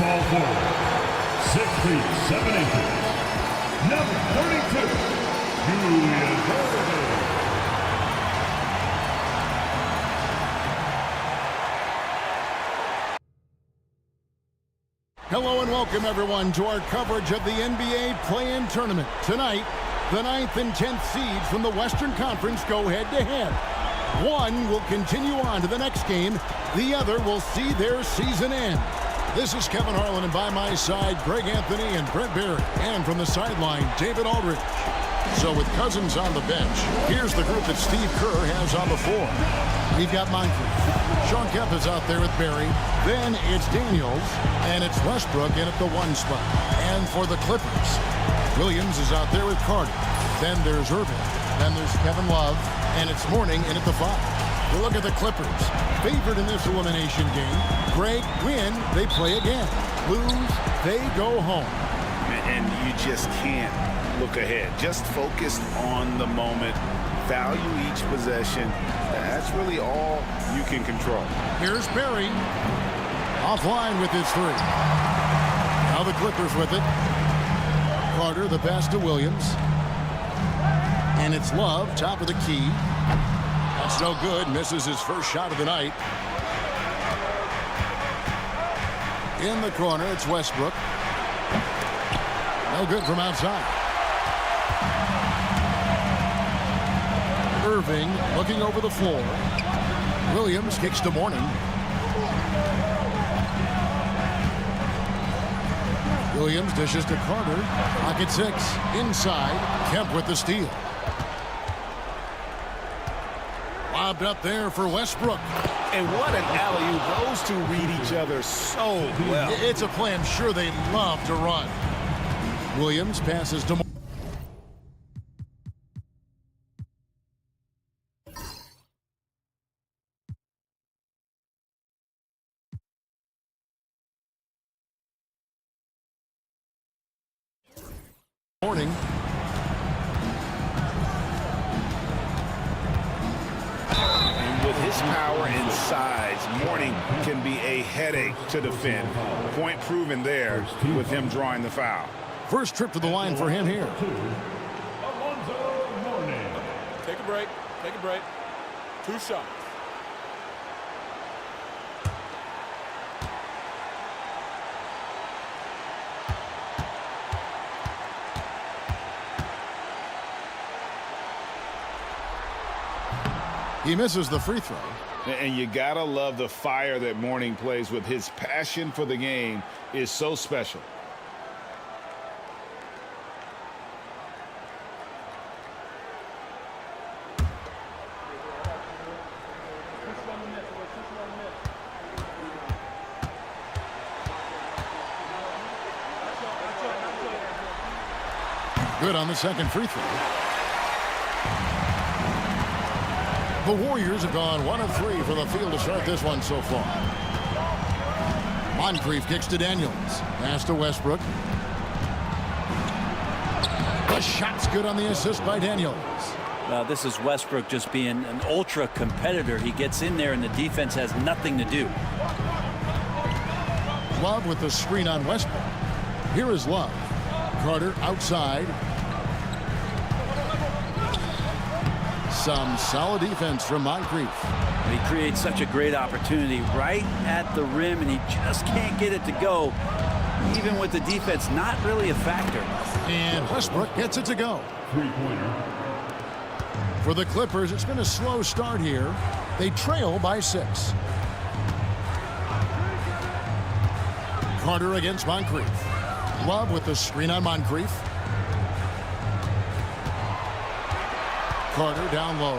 Small forward, 6 feet 7 inches. Number 32, Julian Irving. Hello and welcome everyone to our coverage of the NBA Play-In Tournament. Tonight, the 9th and 10th seeds from the Western Conference go head-to-head. One will continue on to the next game. The other will see their season end. This is Kevin Harlan, and by my side, Greg Anthony and Brent Barry. And from the sideline, David Aldridge. So with Cousins on the bench, here's the group that Steve Kerr has on the floor. We've got Moncrief. Sean Kemp is out there with Barry. Then it's Daniels, and it's Westbrook in at the 1 spot. And for the Clippers, Williams is out there with Carter. Then there's Irving. Then there's Kevin Love, and it's Mourning in at the 5. We'll look at the Clippers. Favored in this elimination game. Greg, win, they play again. Lose, they go home. And you just can't look ahead. Just focus on the moment. Value each possession. That's really all you can control. Here's Barry. Offline with his 3. Now the Clippers with it. Carter, the pass to Williams. And it's Love, top of the key. That's no good. Misses his first shot of the night. In the corner, it's Westbrook. No good from outside. Irving looking over the floor. Williams kicks to Mourning. Williams dishes to Carter. Pocket 6. Inside. Kemp with the steal. Lobbed up there for Westbrook. And what an alley-oop. Those two read each other so well. It's a play I'm sure they love to run. Williams passes to Mourning. And with his power and size, Mourning can be a headache to defend. Point proven there with him drawing the foul. First trip to the line for him here. Alonzo Mourning. Take a break. Take a break. 2 shots. He misses the free throw. And you gotta love the fire that Mourning plays with. His passion for the game is so special. Good on the second free throw. The Warriors have gone 1 of 3 for the field to start this one so far. Moncrief kicks to Daniels. Pass to Westbrook. The shot's good on the assist by Daniels. This is Westbrook just being an ultra competitor. He gets in there and the defense has nothing to do. Love with the screen on Westbrook. Here is Love. Carter outside. Some solid defense from Moncrief. He creates such a great opportunity right at the rim, and he just can't get it to go, even with the defense not really a factor. And Westbrook gets it to go. Three-pointer. For the Clippers, it's been a slow start here. They trail by 6. Carter against Moncrief. Love with the screen on Moncrief. Carter down low.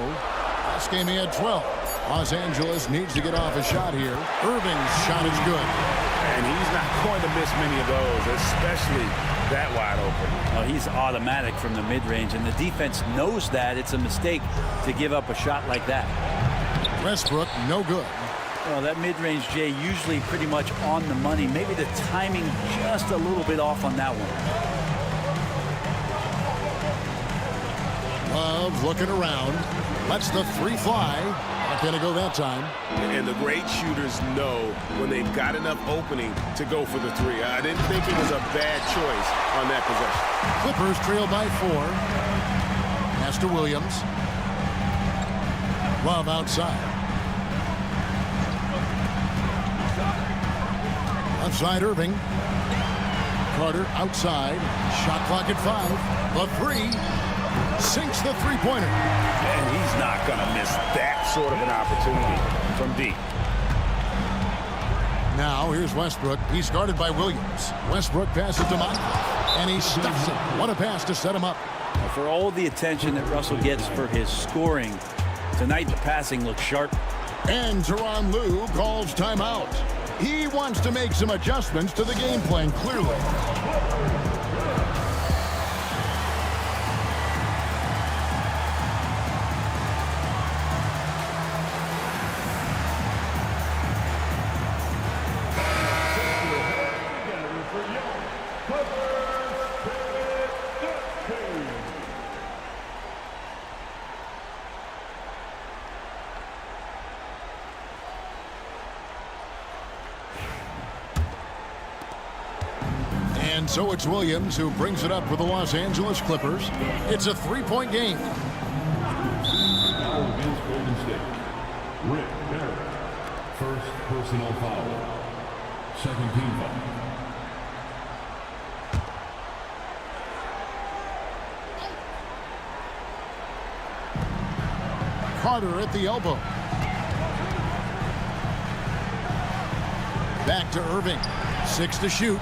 Last game he had 12. Los Angeles needs to get off a shot here. Irving's shot is good. And he's not going to miss many of those, especially that wide open. Well, he's automatic from the mid-range, and the defense knows that. It's a mistake to give up a shot like that. Westbrook, no good. Well, that mid-range, Jay, usually pretty much on the money. Maybe the timing just a little bit off on that one. Love looking around. Lets the 3 fly. A going to go that time. And the great shooters know when they've got enough opening to go for the three. I didn't think it was a bad choice on that possession. Clippers trail by 4. Pass to Williams. Love outside. Outside Irving. Carter outside. Shot clock at 5. The 3. Sinks the three-pointer. And he's not going to miss that sort of an opportunity from deep. Now here's Westbrook. He's guarded by Williams. Westbrook passes to Moncrief, and he stuffs it. What a pass to set him up. For all the attention that Russell gets for his scoring, tonight the passing looks sharp. And Tyronn Lue calls timeout. He wants to make some adjustments to the game plan, clearly. And so it's Williams who brings it up for the Los Angeles Clippers. It's a three-point game. Foul against Golden State. Rick Barrett. First personal foul. Second team foul. Carter at the elbow. Back to Irving. 6 to shoot.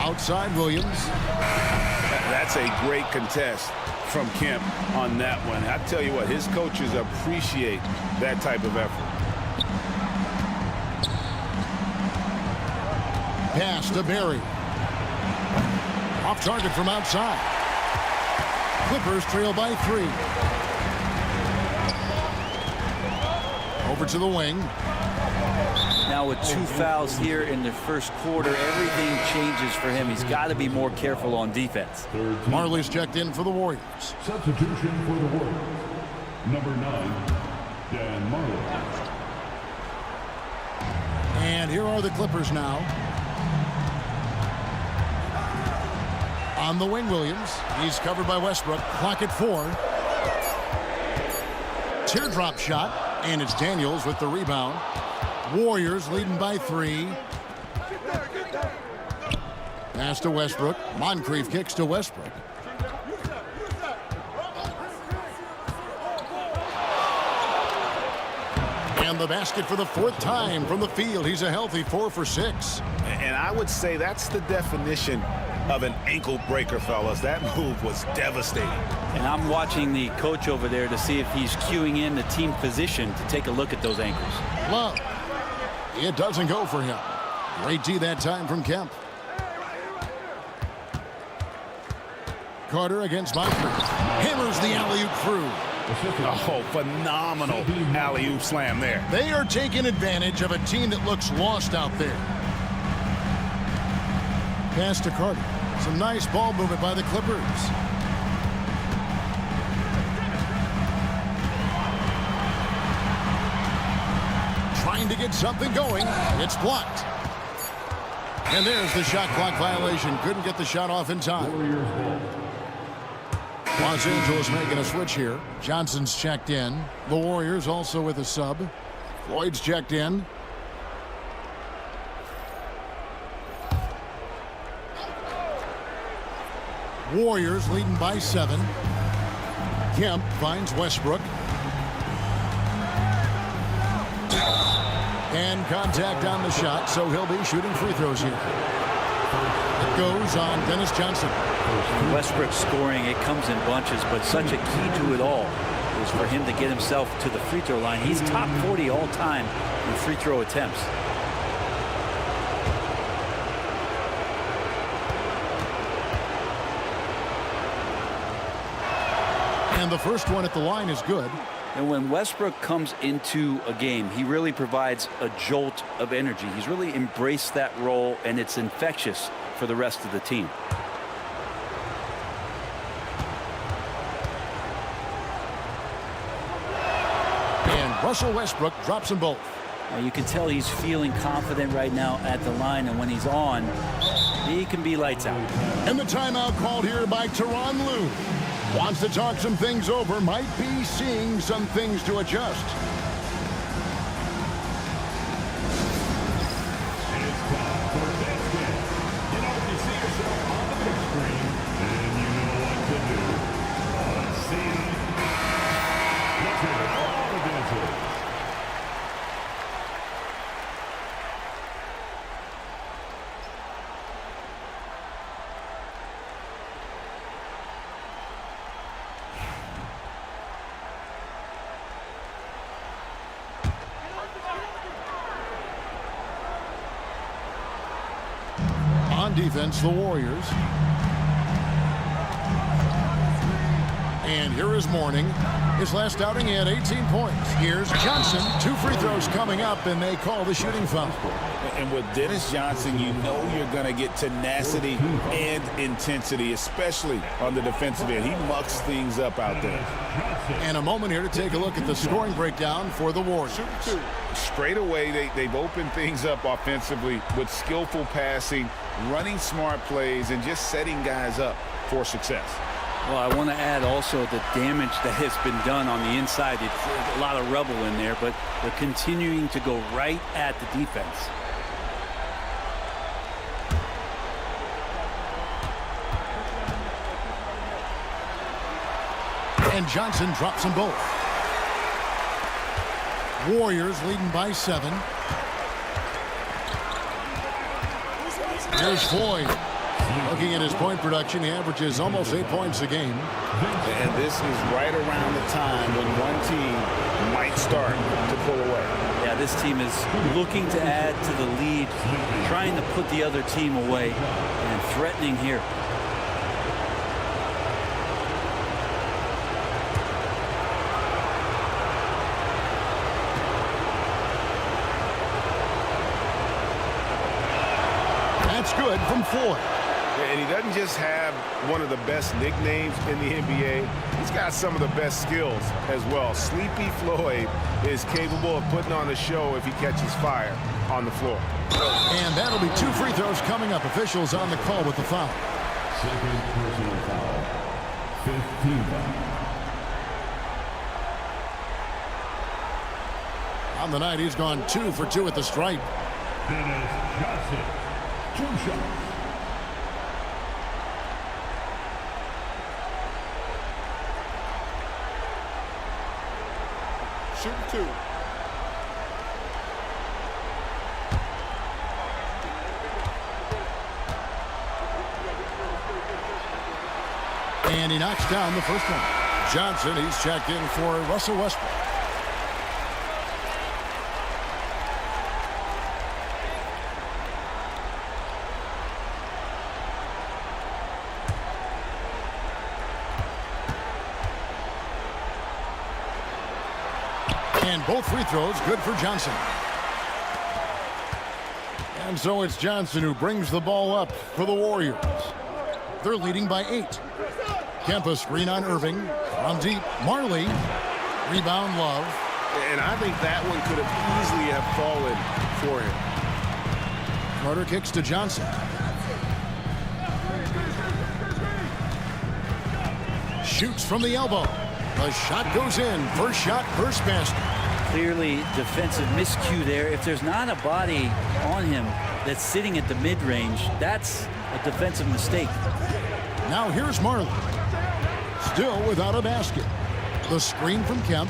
Outside Williams. That's a great contest from Kemp on that one. I tell you what, his coaches appreciate that type of effort. Pass to Barry. Off target from outside. Clippers trail by 3. Over to the wing. Now with 2 fouls here in the first quarter, everything changes for him. He's got to be more careful on defense. Marley's checked in for the Warriors. Substitution for the Warriors. Number 9, Dan Marley. And here are the Clippers now. On the wing, Williams. He's covered by Westbrook. Clock at 4. Teardrop shot. And it's Daniels with the rebound. Warriors leading by 3. Pass to Westbrook. Moncrief kicks to Westbrook. And the basket for the 4th time from the field. He's a healthy 4 for 6. And I would say that's the definition of an ankle breaker, fellas. That move was devastating. And I'm watching the coach over there to see if he's cueing in the team position to take a look at those ankles. Love. It doesn't go for him. Great D that time from Kemp. Carter against Moncrief. Hammers the alley-oop through. Oh, phenomenal alley-oop slam there. They are taking advantage of a team that looks lost out there. Pass to Carter. Some nice ball movement by the Clippers. Trying to get something going. It's blocked. And there's the shot clock violation. Couldn't get the shot off in time. Los Angeles making a switch here. Johnson's checked in. The Warriors also with a sub. Floyd's checked in. Warriors leading by 7. Kemp finds Westbrook. And contact on the shot, so he'll be shooting free throws here. It goes on Dennis Johnson. Westbrook scoring, it comes in bunches, but such a key to it all is for him to get himself to the free throw line. He's top 40 all time in free throw attempts. And the first one at the line is good. And when Westbrook comes into a game, he really provides a jolt of energy. He's really embraced that role, and it's infectious for the rest of the team. Russell Westbrook drops them both. You can tell he's feeling confident right now at the line, and when he's on, he can be lights out. And the timeout called here by Tyronn Lue. Wants to talk some things over, might be seeing some things to adjust. It's time for this game. You know, if you see yourself on the big screen, then you know what to do. Let's see it. Let's hear it for all the dancers. On defense, the Warriors. And here is Mourning. His last outing, he had 18 points. Here's Johnson. 2 free throws coming up, and they call the shooting foul. And with Dennis Johnson, you know you're going to get tenacity and intensity, especially on the defensive end. He mucks things up out there. And a moment here to take a look at the scoring breakdown for the Warriors. Straight away, they've opened things up offensively with skillful passing, running smart plays, and just setting guys up for success. Well, I want to add also the damage that has been done on the inside. It's a lot of rubble in there, but they're continuing to go right at the defense. And Johnson drops them both. Warriors leading by 7. Here's Floyd. Looking at his point production, he averages almost 8 points a game. And this is right around the time when one team might start to pull away. Yeah, this team is looking to add to the lead, trying to put the other team away, and threatening here. That's good from Floyd. And he doesn't just have one of the best nicknames in the NBA. He's got some of the best skills as well. Sleepy Floyd is capable of putting on a show if he catches fire on the floor. And that'll be 2 free throws coming up. Officials on the call with the foul. Second personal foul. 15 foul. On the night, he's gone 2 for 2 at the stripe. Dennis Johnson. 2 shots. Shooting 2. And he knocks down the first one. Johnson, he's checked in for Russell Westbrook. And both free throws good for Johnson. And so it's Johnson who brings the ball up for the Warriors. They're leading by 8. Kempa screen on Irving. On deep, Marley. Rebound, Love. And I think that one could have easily have fallen for him. Carter kicks to Johnson. Shoots from the elbow. The shot goes in. First shot, first basket. Clearly defensive miscue there. If there's not a body on him that's sitting at the mid-range, that's a defensive mistake. Now here's Marley. Still without a basket. The screen from Kemp.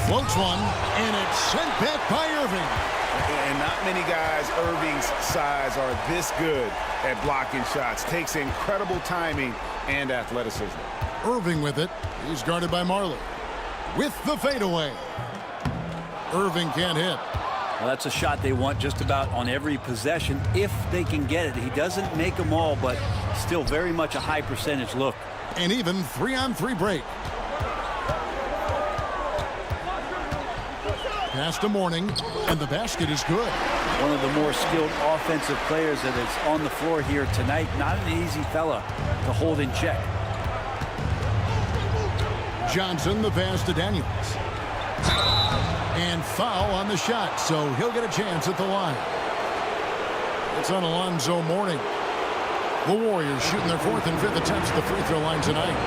Floats one, and it's sent back by Irving. And not many guys Irving's size are this good at blocking shots. Takes incredible timing and athleticism. Irving with it. He's guarded by Marley. With the fadeaway. Irving can't hit. Well, that's a shot they want just about on every possession if they can get it. He doesn't make them all, but still very much a high percentage look. And even 3-on-3 break. Pass to Mourning, and the basket is good. One of the more skilled offensive players that is on the floor here tonight. Not an easy fella to hold in check. Johnson, the pass to Daniels. And foul on the shot, so he'll get a chance at the line. It's on Alonzo Mourning. The Warriors shooting their 4th and 5th attempts at the free throw line tonight.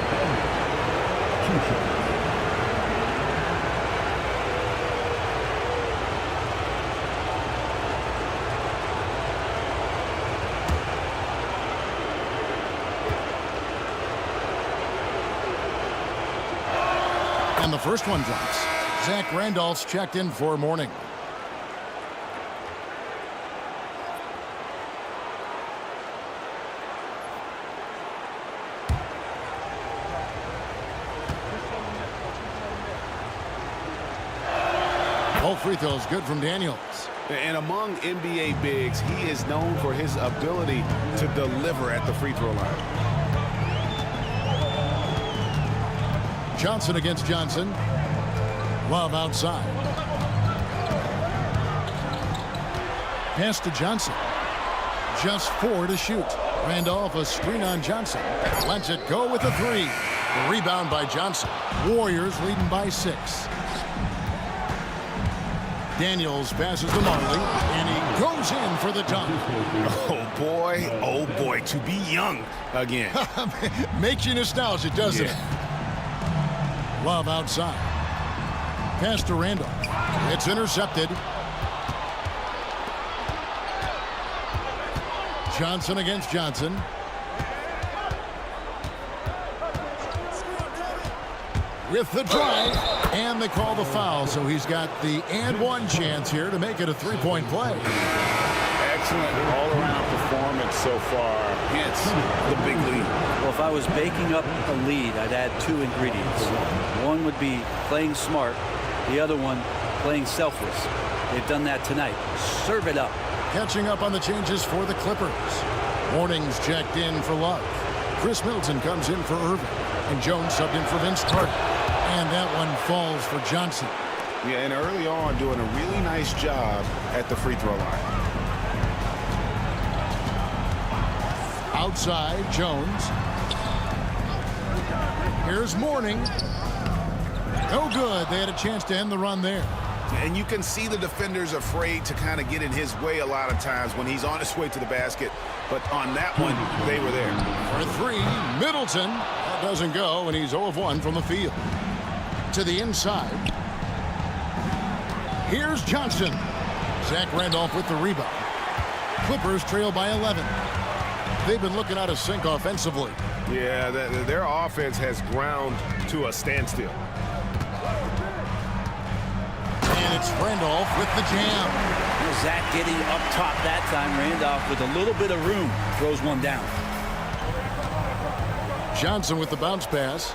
And the first one drops. Zach Randolph's checked in for Mourning. Both free throws good from Daniels. And among NBA bigs, he is known for his ability to deliver at the free throw line. Johnson against Johnson. Love outside. Pass to Johnson. Just 4 to shoot. Randolph a screen on Johnson. Lets it go with a 3. The rebound by Johnson. Warriors leading by 6. Daniels passes to Marley, and he goes in for the dunk. Oh boy, to be young again. Makes you nostalgic, doesn't it? Love outside. Pass to Randolph. It's intercepted. Johnson against Johnson. With the drive, and they call the foul, so he's got the and one chance here to make it a 3-point play. Excellent all-around performance so far, hence the big lead. Well, if I was baking up a lead, I'd add 2 ingredients. One would be playing smart, the other one playing selfless. They've done that tonight. Serve it up. Catching up on the changes for the Clippers. Morning's checked in for Love. Chris Middleton comes in for Irving, and Jones subbed in for Vince Carter. And that one falls for Johnson. Yeah, and early on doing a really nice job at the free throw line. Outside, Jones. Here's Mourning. No good. They had a chance to end the run there. And you can see the defenders afraid to kind of get in his way a lot of times when he's on his way to the basket. But on that one, they were there. For 3, Middleton. That doesn't go, and he's 0 of 1 from the field. To the inside. Here's Johnson. Zach Randolph with the rebound. Clippers trail by 11. They've been looking out of sync offensively. Yeah, their offense has ground to a standstill. And it's Randolph with the jam. Zach getting up top that time. Randolph with a little bit of room throws one down. Johnson with the bounce pass.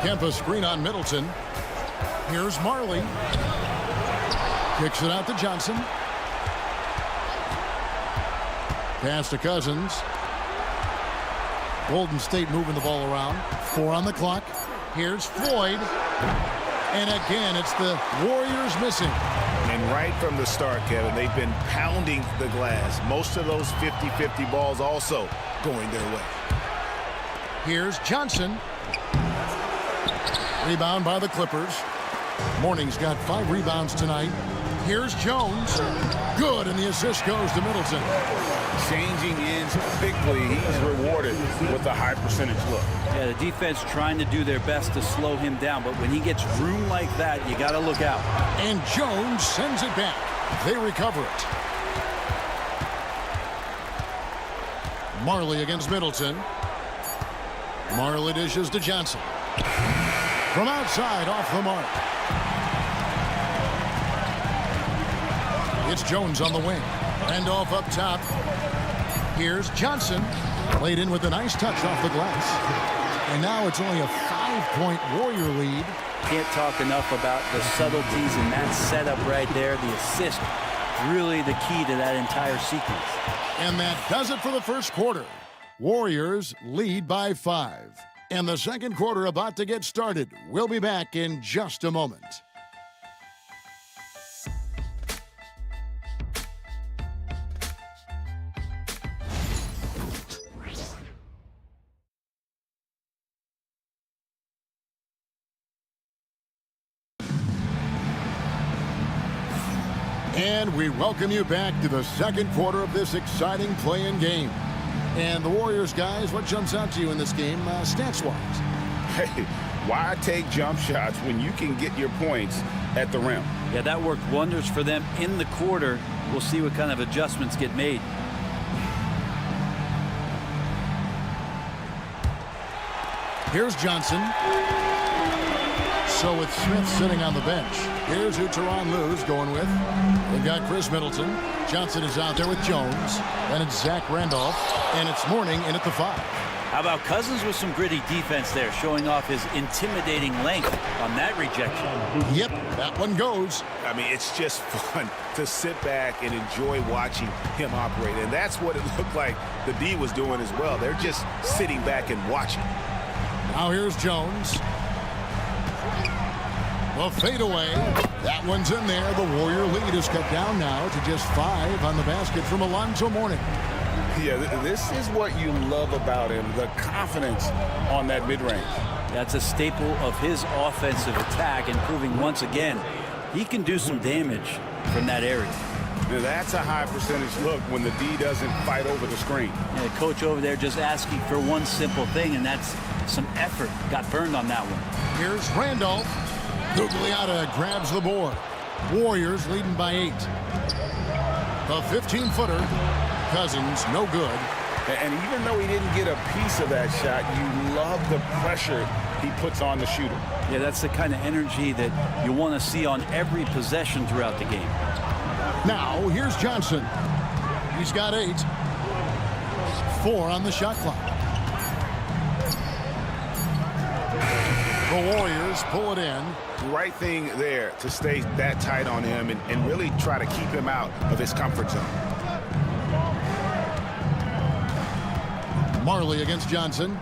Kempa screen on Middleton. Here's Marley. Kicks it out to Johnson. Pass to Cousins. Golden State moving the ball around. 4 on the clock. Here's Floyd. And again, it's the Warriors missing. And right from the start, Kevin, they've been pounding the glass. Most of those 50-50 balls also going their way. Here's Johnson. Rebound by the Clippers. Mourning's got 5 rebounds tonight. Here's Jones. Good, and the assist goes to Middleton. Changing ends quickly. He's rewarded with a high percentage look. Yeah, the defense trying to do their best to slow him down, but when he gets room like that, you got to look out. And Jones sends it back. They recover it. Marley against Middleton. Marley dishes to Johnson. From outside, off the mark. It's Jones on the wing. Randolph up top. Here's Johnson. Played in with a nice touch off the glass. And now it's only a 5-point Warrior lead. Can't talk enough about the subtleties in that setup right there. The assist, really the key to that entire sequence. And that does it for the first quarter. Warriors lead by 5. And the second quarter about to get started. We'll be back in just a moment. And we welcome you back to the second quarter of this exciting play-in game. And the Warriors, guys, what jumps out to you in this game stats-wise? Hey, why take jump shots when you can get your points at the rim? Yeah, that worked wonders for them in the quarter. We'll see what kind of adjustments get made. Here's Johnson. So with Smith sitting on the bench, here's who Tyronn Lue's going with. They've got Chris Middleton. Johnson is out there with Jones. Then it's Zach Randolph. And it's Mourning in at the 5. How about Cousins with some gritty defense there, showing off his intimidating length on that rejection. Yep, that one goes. I mean, it's just fun to sit back and enjoy watching him operate. And that's what it looked like the D was doing as well. They're just sitting back and watching. Now here's Jones. The fadeaway. That one's in there. The Warrior lead is cut down now to just 5 on the basket from Alonzo Mourning. Yeah, this is what you love about him, the confidence on that mid-range. That's a staple of his offensive attack, and proving once again he can do some damage from that area. Now, that's a high percentage look when the D doesn't fight over the screen. And the coach over there just asking for one simple thing, and that's some effort. Got burned on that one. Here's Randolph. Gugliotta grabs the board. Warriors leading by 8. The 15-footer. Cousins, no good. And even though he didn't get a piece of that shot, you love the pressure he puts on the shooter. Yeah, that's the kind of energy that you want to see on every possession throughout the game. Now, here's Johnson. He's got 8. 4 on the shot clock. The Warriors pull it in. Right thing there to stay that tight on him and really try to keep him out of his comfort zone. Marley against Johnson.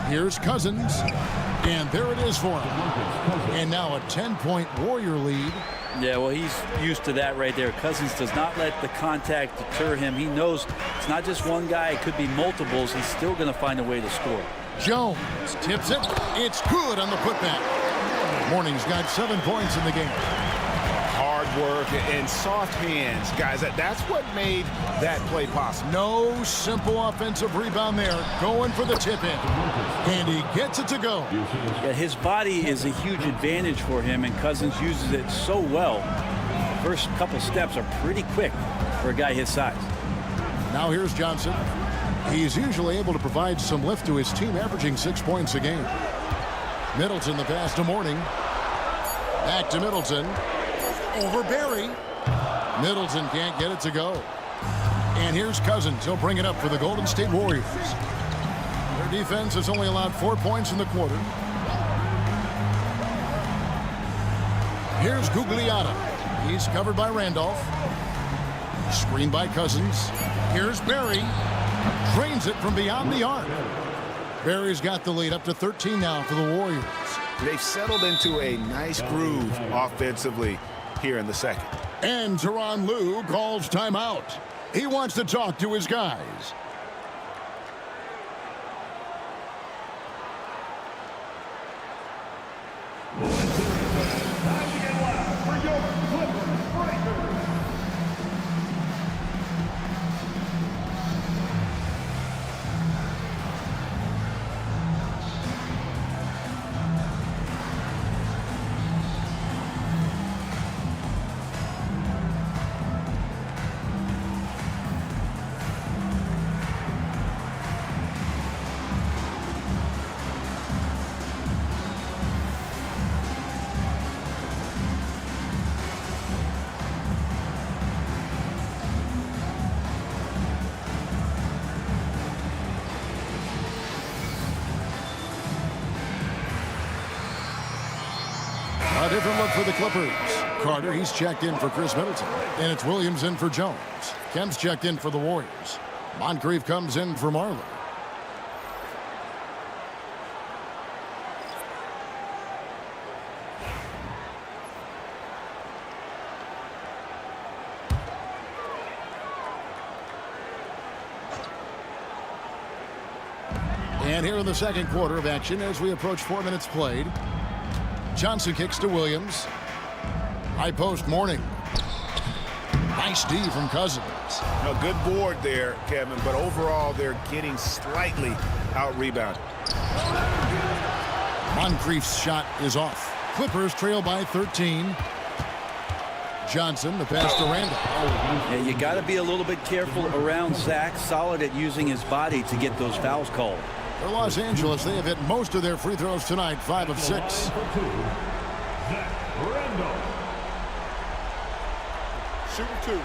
Here's Cousins. And there it is for him. And now a 10-point Warrior lead. Yeah, well, he's used to that right there. Cousins does not let the contact deter him. He knows it's not just one guy. It could be multiples. He's still going to find a way to score. Jones tips it. It's good on the putback. Mourning's got 7 points in the game. Hard work and soft hands, guys. That's what made that play possible. No simple offensive rebound there. Going for the tip-in. And he gets it to go. Yeah, his body is a huge advantage for him, and Cousins uses it so well. First couple steps are pretty quick for a guy his size. Now here's Johnson. He's usually able to provide some lift to his team, averaging 6 points a game. Middleton the pass to Mourning. Back to Middleton. Over Barry. Middleton can't get it to go. And here's Cousins. He'll bring it up for the Golden State Warriors. Their defense has only allowed 4 points in the quarter. Here's Gugliotta. He's covered by Randolph. Screen by Cousins. Here's Barry. Drains it from beyond the arc. Barry's got the lead up to 13 now for the Warriors. They've settled into a nice groove offensively here in the second. And Tyronn Lue calls timeout. He wants to talk to his guys. Time to get loud for your Clippers Breakers. A different look for the Clippers. Carter, he's checked in for Chris Middleton. And it's Williams in for Jones. Kemp's checked in for the Warriors. Moncrief comes in for Marley. And here in the second quarter of action as we approach 4 minutes played. Johnson kicks to Williams. High post Mourning. Nice D from Cousins. A good board there, Kevin, but overall they're getting slightly out-rebounded. Moncrief's shot is off. Clippers trail by 13. Johnson, the pass to Randall. Yeah, you got to be a little bit careful around Zach. Solid at using his body to get those fouls called. For Los Angeles, they have hit most of their free throws tonight, 5 of 6. For 2, Zach Randolph. Shooting 2.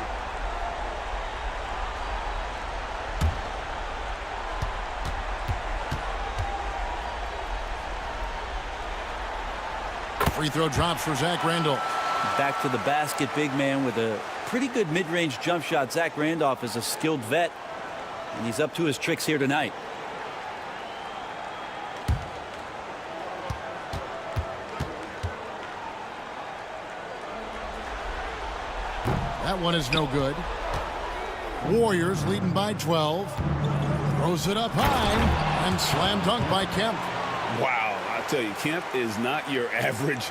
Free throw drops for Zach Randolph. Back to the basket, big man with a pretty good mid-range jump shot. Zach Randolph is a skilled vet, and he's up to his tricks here tonight. That one is no good. Warriors leading by 12. Throws it up high and slam dunk by Kemp. Wow, I tell you, Kemp is not your average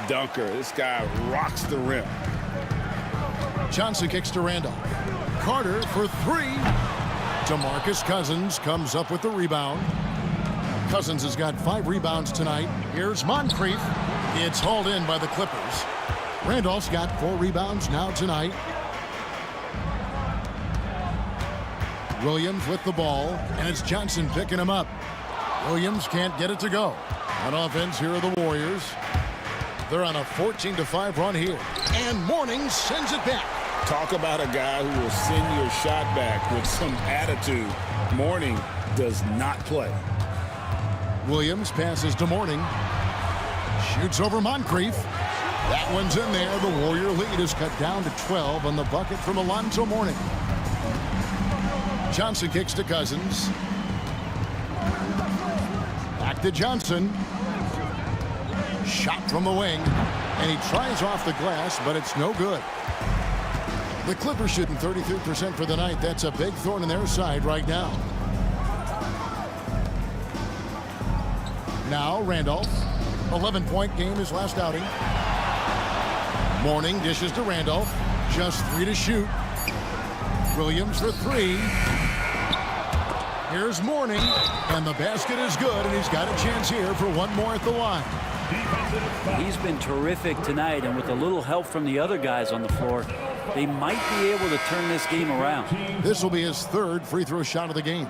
dunker. This guy rocks the rim. Johnson kicks to Randolph. Carter for 3. DeMarcus Cousins comes up with the rebound. Cousins has got 5 rebounds tonight. Here's Moncrief. It's hauled in by the Clippers. Randolph's got 4 rebounds now tonight. Williams with the ball, and it's Johnson picking him up. Williams can't get it to go. On offense, here are the Warriors. They're on a 14-5 run here. And Mourning sends it back. Talk about a guy who will send your shot back with some attitude. Mourning does not play. Williams passes to Mourning. Shoots over Moncrief. That one's in there. The Warrior lead is cut down to 12 on the bucket from Alonzo Mourning. Johnson kicks to Cousins. Back to Johnson. Shot from the wing. And he tries off the glass, but it's no good. The Clippers shooting 33% for the night. That's a big thorn in their side right now. Now Randolph. 11-point game his last outing. Mourning dishes to Randolph. Just 3 to shoot. Williams for 3. Here's Mourning, and the basket is good, and he's got a chance here for one more at the line. He's been terrific tonight, and with a little help from the other guys on the floor, they might be able to turn this game around. This will be his 3rd free throw shot of the game.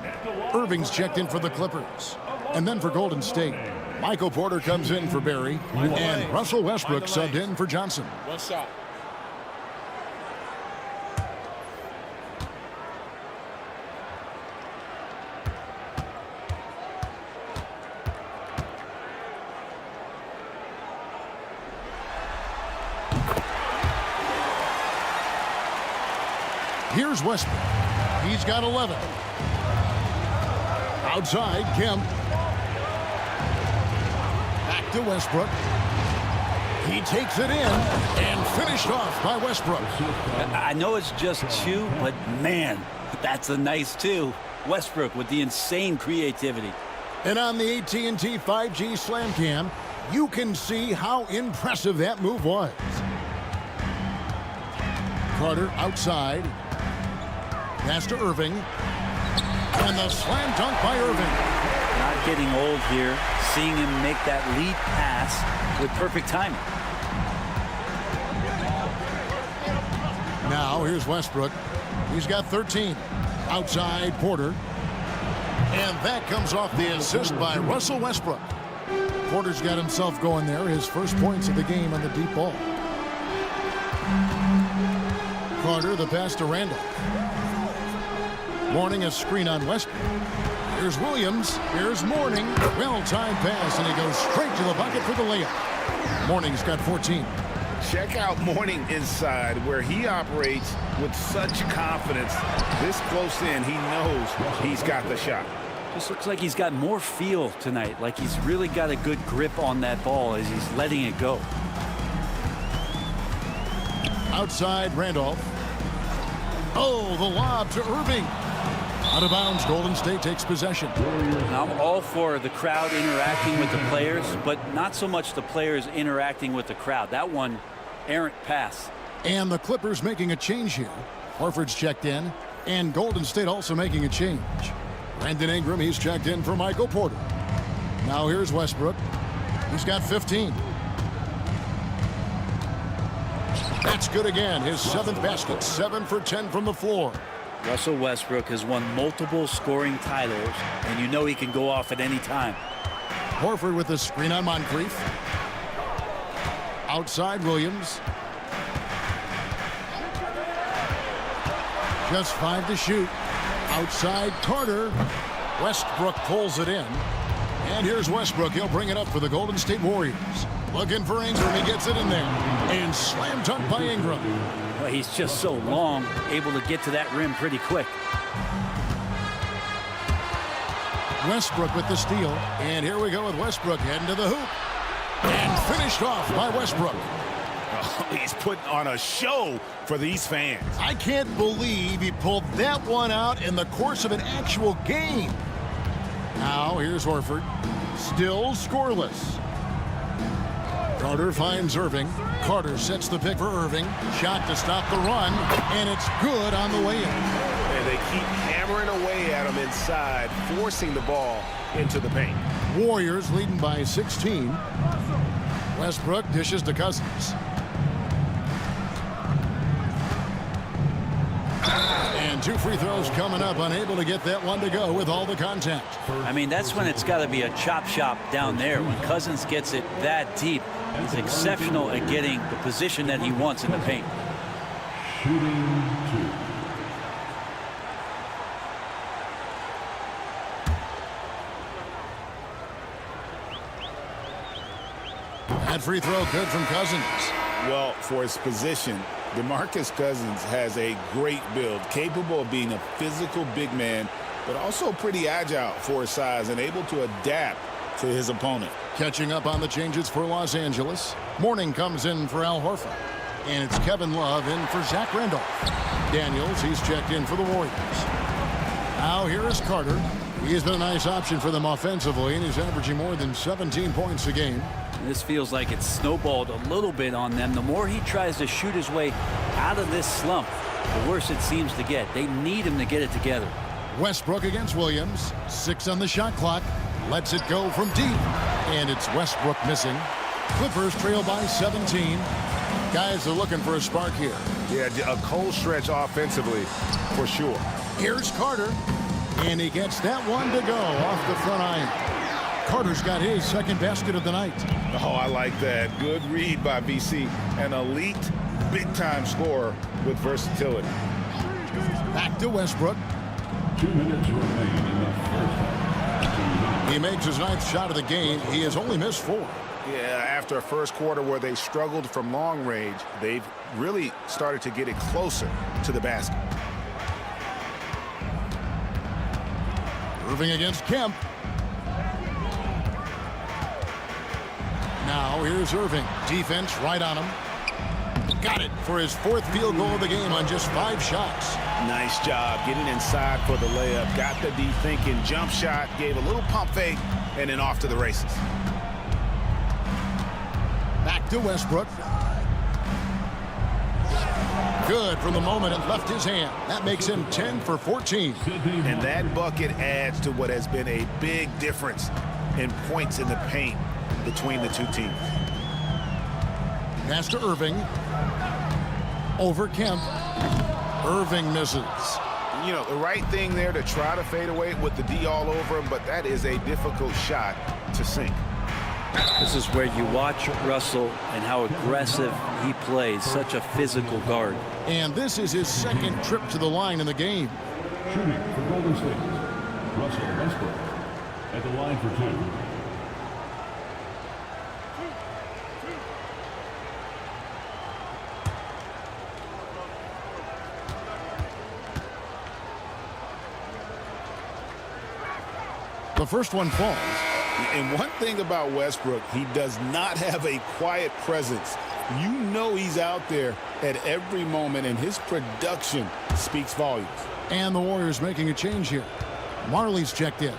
Irving's checked in for the Clippers. And then for Golden State, Michael Porter comes in for Barry, and Russell Westbrook subbed in for Johnson. One shot. Here's Westbrook. He's got 11. Outside, Kemp. Back to Westbrook. He takes it in and finished off by Westbrook. I know it's just 2, but man, that's a nice 2. Westbrook with the insane creativity. And on the AT&T 5G Slam Cam, you can see how impressive that move was. Carter outside. Pass to Irving. And the slam dunk by Irving. Not getting old here. Seeing him make that lead pass with perfect timing. Now here's Westbrook. He's got 13. Outside Porter. And that comes off the assist by Russell Westbrook. Porter's got himself going there. His first points of the game on the deep ball. Carter, the pass to Randall. Mourning a screen on Westbrook. Here's Williams. Here's Mourning. Well-timed pass, and he goes straight to the bucket for the layup. Mourning's got 14. Check out Mourning inside, where he operates with such confidence. This close in, he knows he's got the shot. Just looks like he's got more feel tonight, like he's really got a good grip on that ball as he's letting it go. Outside Randolph. Oh, the lob to Irving. Out of bounds, Golden State takes possession. I'm all for the crowd interacting with the players, but not so much the players interacting with the crowd. That one errant pass. And the Clippers making a change here. Horford's checked in, and Golden State also making a change. Brandon Ingram, he's checked in for Michael Porter. Now here's Westbrook. He's got 15. That's good again. His 7th basket, 7 for 10 from the floor. Russell Westbrook has won multiple scoring titles, and you know he can go off at any time. Horford with the screen on Moncrief. Outside Williams. Just 5 to shoot. Outside Carter. Westbrook pulls it in. And here's Westbrook. He'll bring it up for the Golden State Warriors. Looking for Ingram. He gets it in there. And slam dunk by Ingram. Well, he's just so long, able to get to that rim pretty quick. Westbrook with the steal. And here we go with Westbrook heading to the hoop. And finished off by Westbrook. Oh, he's putting on a show for these fans. I can't believe he pulled that one out in the course of an actual game. Now here's Horford. Still scoreless. Carter finds Irving. Carter sets the pick for Irving. Shot to stop the run, and it's good on the way in. And they keep hammering away at him inside, forcing the ball into the paint. Warriors leading by 16. Westbrook dishes to Cousins. And 2 free throws coming up, unable to get that one to go with all the contact. I mean, that's when it's got to be a chop shop down there. When Cousins gets it that deep, he's exceptional at getting the position that he wants in the paint. Shooting 2. That free throw good from Cousins. Well, for his position, DeMarcus Cousins has a great build, capable of being a physical big man, but also pretty agile for his size and able to adapt to his opponent. Catching up on the changes for Los Angeles. Morning comes in for Al Horford. And it's Kevin Love in for Zach Randolph. Daniels, he's checked in for the Warriors. Now here is Carter. He's been a nice option for them offensively, and he's averaging more than 17 points a game. This feels like it's snowballed a little bit on them. The more he tries to shoot his way out of this slump, the worse it seems to get. They need him to get it together. Westbrook against Williams. 6 on the shot clock. Lets it go from deep. And it's Westbrook missing. Clippers trail by 17. Guys are looking for a spark here. Yeah, a cold stretch offensively for sure. Here's Carter. And he gets that one to go off the front iron. Carter's got his 2nd basket of the night. Oh, I like that. Good read by VC. An elite, big-time scorer with versatility. Back to Westbrook. 2 minutes remain in the first half. He makes his 9th shot of the game. He has only missed 4. Yeah, after a first quarter where they struggled from long range, they've really started to get it closer to the basket. Irving against Kemp. Now here's Irving. Defense right on him. Got it for his 4th field goal of the game on just 5 shots. Nice job getting inside for the layup. Got the D thinking. Jump shot. Gave a little pump fake. And then off to the races. Back to Westbrook. Good from the moment it left his hand. That makes him 10 for 14. And that bucket adds to what has been a big difference in points in the paint between the two teams. Pass to Irving. Over Kemp. Irving misses. You know, the right thing there to try to fade away with the D all over him, but that is a difficult shot to sink. This is where you watch Russell and how aggressive he plays. Such a physical guard. And this is his 2nd trip to the line in the game. Shooting for Golden State, Russell Westbrook at the line for 2. The first one falls. And one thing about Westbrook, he does not have a quiet presence. You know he's out there at every moment, and his production speaks volumes. And the Warriors making a change here. Marley's checked in.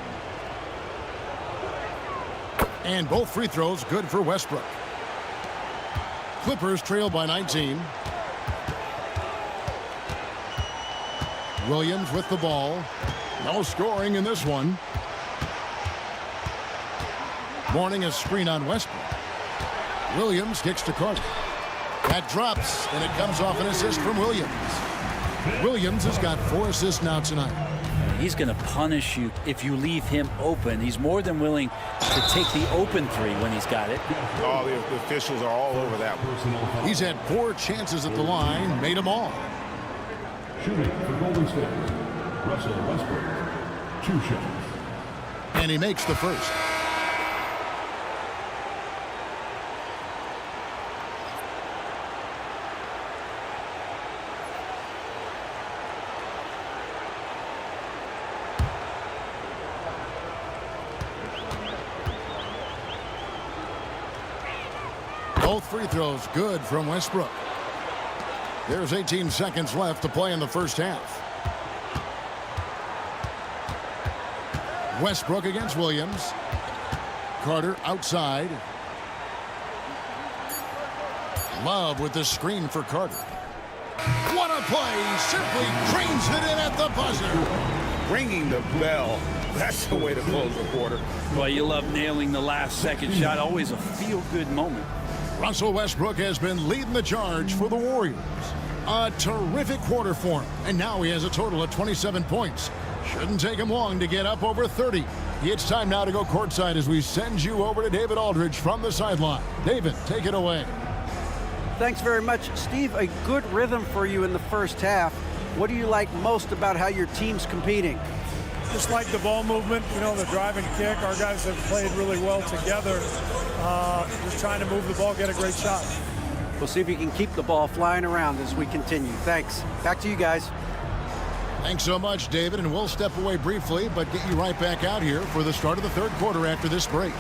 And both free throws good for Westbrook. Clippers trail by 19. Williams with the ball. No scoring in this one. Warning a screen on Westbrook. Williams kicks to Carter. That drops, and it comes off an assist from Williams. Williams has got 4 assists now tonight. He's going to punish you if you leave him open. He's more than willing to take the open three when he's got it. All the officials are all over that one. He's had 4 chances at the line, made them all. Shooting for Golden State, Russell Westbrook. 2 shots. And he makes the first. Both free throws good from Westbrook. There's 18 seconds left to play in the first half. Westbrook against Williams. Carter outside. Love with the screen for Carter. What a play! Simply cranes it in at the buzzer. Ringing the bell. That's the way to close the quarter. Well, you love nailing the last second shot. Always a feel-good moment. Russell Westbrook has been leading the charge for the Warriors. A terrific quarter for him, and now he has a total of 27 points. Shouldn't take him long to get up over 30. It's time now to go courtside as we send you over to David Aldridge from the sideline. David, take it away. Thanks very much, Steve. A good rhythm for you in the first half. What do you like most about how your team's competing? Just like the ball movement, you know, the drive and kick. Our guys have played really well together. Just trying to move the ball, get a great shot. We'll see if you can keep the ball flying around as we continue. Thanks. Back to you guys. Thanks so much, David, and we'll step away briefly, but get you right back out here for the start of the third quarter after this break.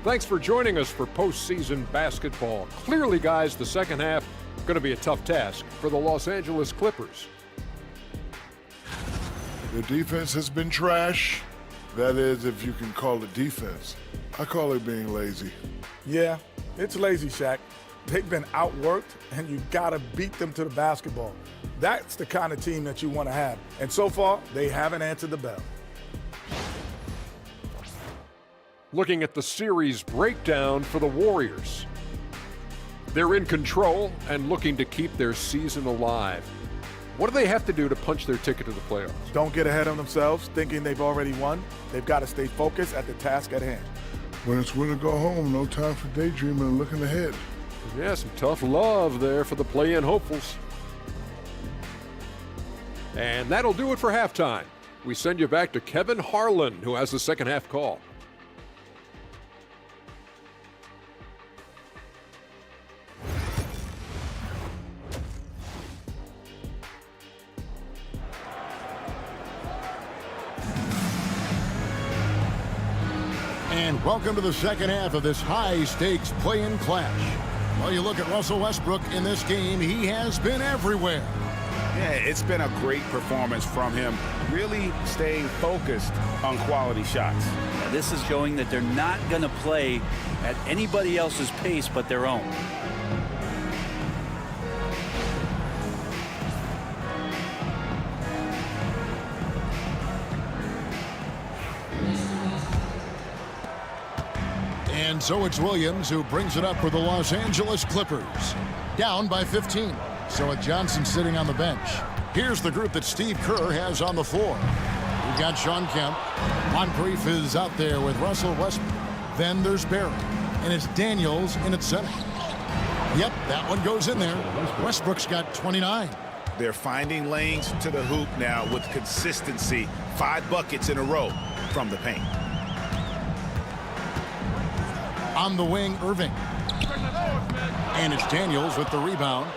Thanks for joining us for postseason basketball. Clearly, guys, the second half going to be a tough task for the Los Angeles Clippers. The defense has been trash. That is, if you can call it defense. I call it being lazy. Yeah, it's lazy, Shaq. They've been outworked, and you got to beat them to the basketball. That's the kind of team that you want to have. And so far, they haven't answered the bell. Looking at the series breakdown for the Warriors. They're in control and looking to keep their season alive. What do they have to do to punch their ticket to the playoffs? Don't get ahead of themselves thinking they've already won. They've got to stay focused at the task at hand. When it's win or go home, no time for daydreaming and looking ahead. Yeah, some tough love there for the play-in hopefuls. And that'll do it for halftime. We send you back to Kevin Harlan, who has the second half call. And welcome to the second half of this high-stakes play-in clash. Well, you look at Russell Westbrook in this game, he has been everywhere. Yeah, it's been a great performance from him. Really staying focused on quality shots. This is showing that they're not going to play at anybody else's pace but their own. And so it's Williams who brings it up for the Los Angeles Clippers. Down by 15. So with Johnson sitting on the bench. Here's the group that Steve Kerr has on the floor. We've got Shawn Kemp. Moncrief is out there with Russell Westbrook. Then there's Barry. And it's Daniels in at center. Yep, that one goes in there. Westbrook's got 29. They're finding lanes to the hoop now with consistency. 5 buckets in a row from the paint. On the wing, Irving. And it's Daniels with the rebound.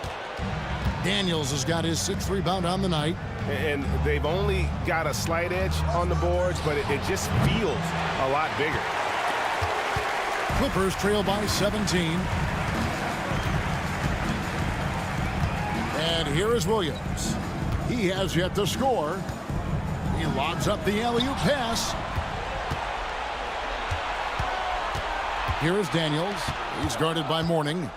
Daniels has got his 6th rebound on the night. And they've only got a slight edge on the boards, but it just feels a lot bigger. Clippers trail by 17. And here is Williams. He has yet to score. He lobs up the alley-oop pass. Here is Daniels. He's guarded by Mourning.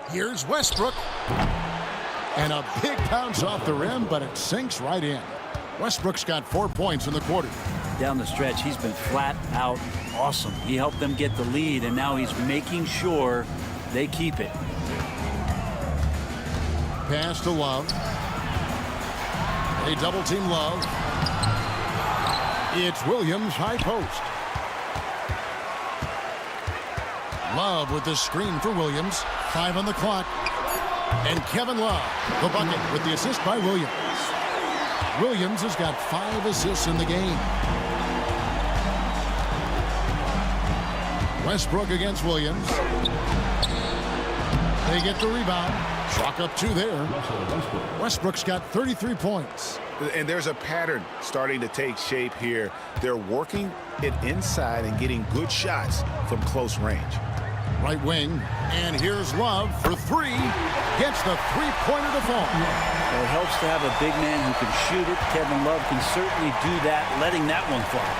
Here's Westbrook. And a big bounce off the rim, but it sinks right in. Westbrook's got 4 points in the quarter. Down the stretch, he's been flat out awesome. He helped them get the lead, and now he's making sure they keep it. Pass to Love. They double team Love. It's Williams high post. Love with the screen for Williams. 5 on the clock. And Kevin Love, the bucket with the assist by Williams. Williams has got 5 assists in the game. Westbrook against Williams. They get the rebound. Chalk up 2 there. Westbrook's got 33 points. And there's a pattern starting to take shape here. They're working it inside and getting good shots from close range. Right wing, and here's Love for 3. Gets the three-pointer to fall. Well, it helps to have a big man who can shoot it. Kevin Love can certainly do that, letting that one fall.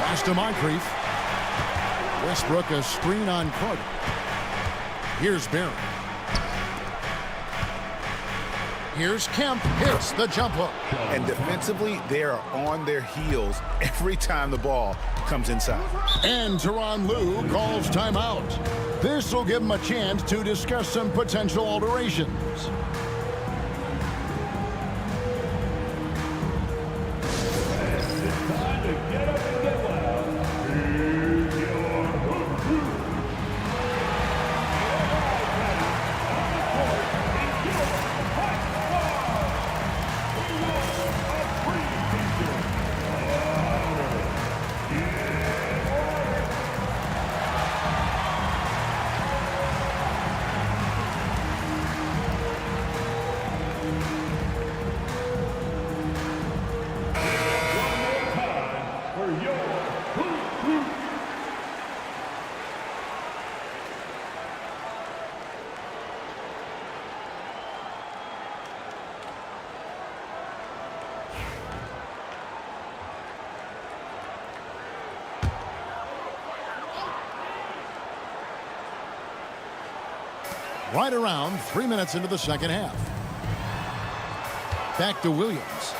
Pass to Moncrief. Westbrook a screen on Carter. Here's Barron. Here's Kemp. Hits the jump hook. And defensively, they are on their heels every time the ball comes inside. And Tyronn Lue calls timeout. This will give him a chance to discuss some potential alterations. Time to get up and get loud. Here's your hoop crew. Right around 3 minutes into the second half. Back to Williams.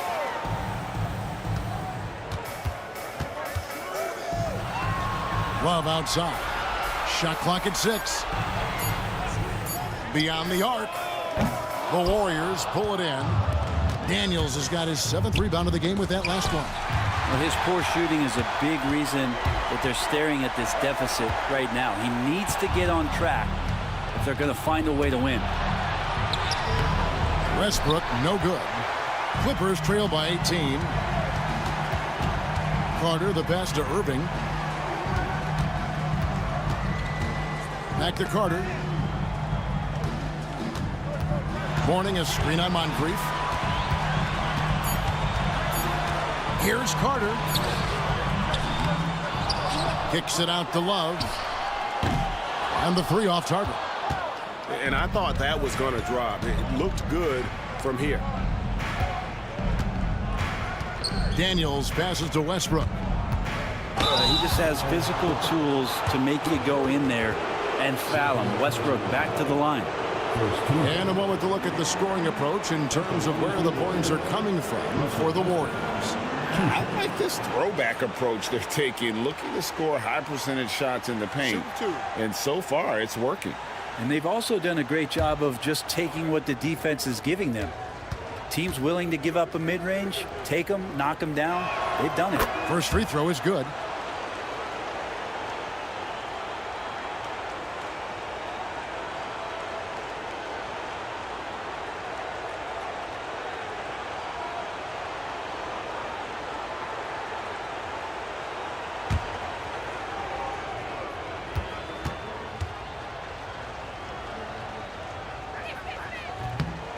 Love outside. Shot clock at 6. Beyond the arc. The Warriors pull it in. Daniels has got his 7th rebound of the game with that last one. Well, his poor shooting is a big reason that they're staring at this deficit right now. He needs to get on track if they're going to find a way to win. Westbrook, no good. Clippers trail by 18. Carter, the pass to Irving. Back to Carter. Mourning a screen on Moncrief. Here's Carter. Kicks it out to Love. And the 3 off target. And I thought that was going to drop. It looked good from here. Daniels passes to Westbrook. He just has physical tools to make you go in there and foul him. Westbrook back to the line. And a moment to look at the scoring approach in terms of where the points are coming from for the Warriors. I like this throwback approach they're taking, looking to score high percentage shots in the paint. And so far, it's working. And they've also done a great job of just taking what the defense is giving them. Teams willing to give up a mid-range, take them, knock them down. They've done it. First free throw is good.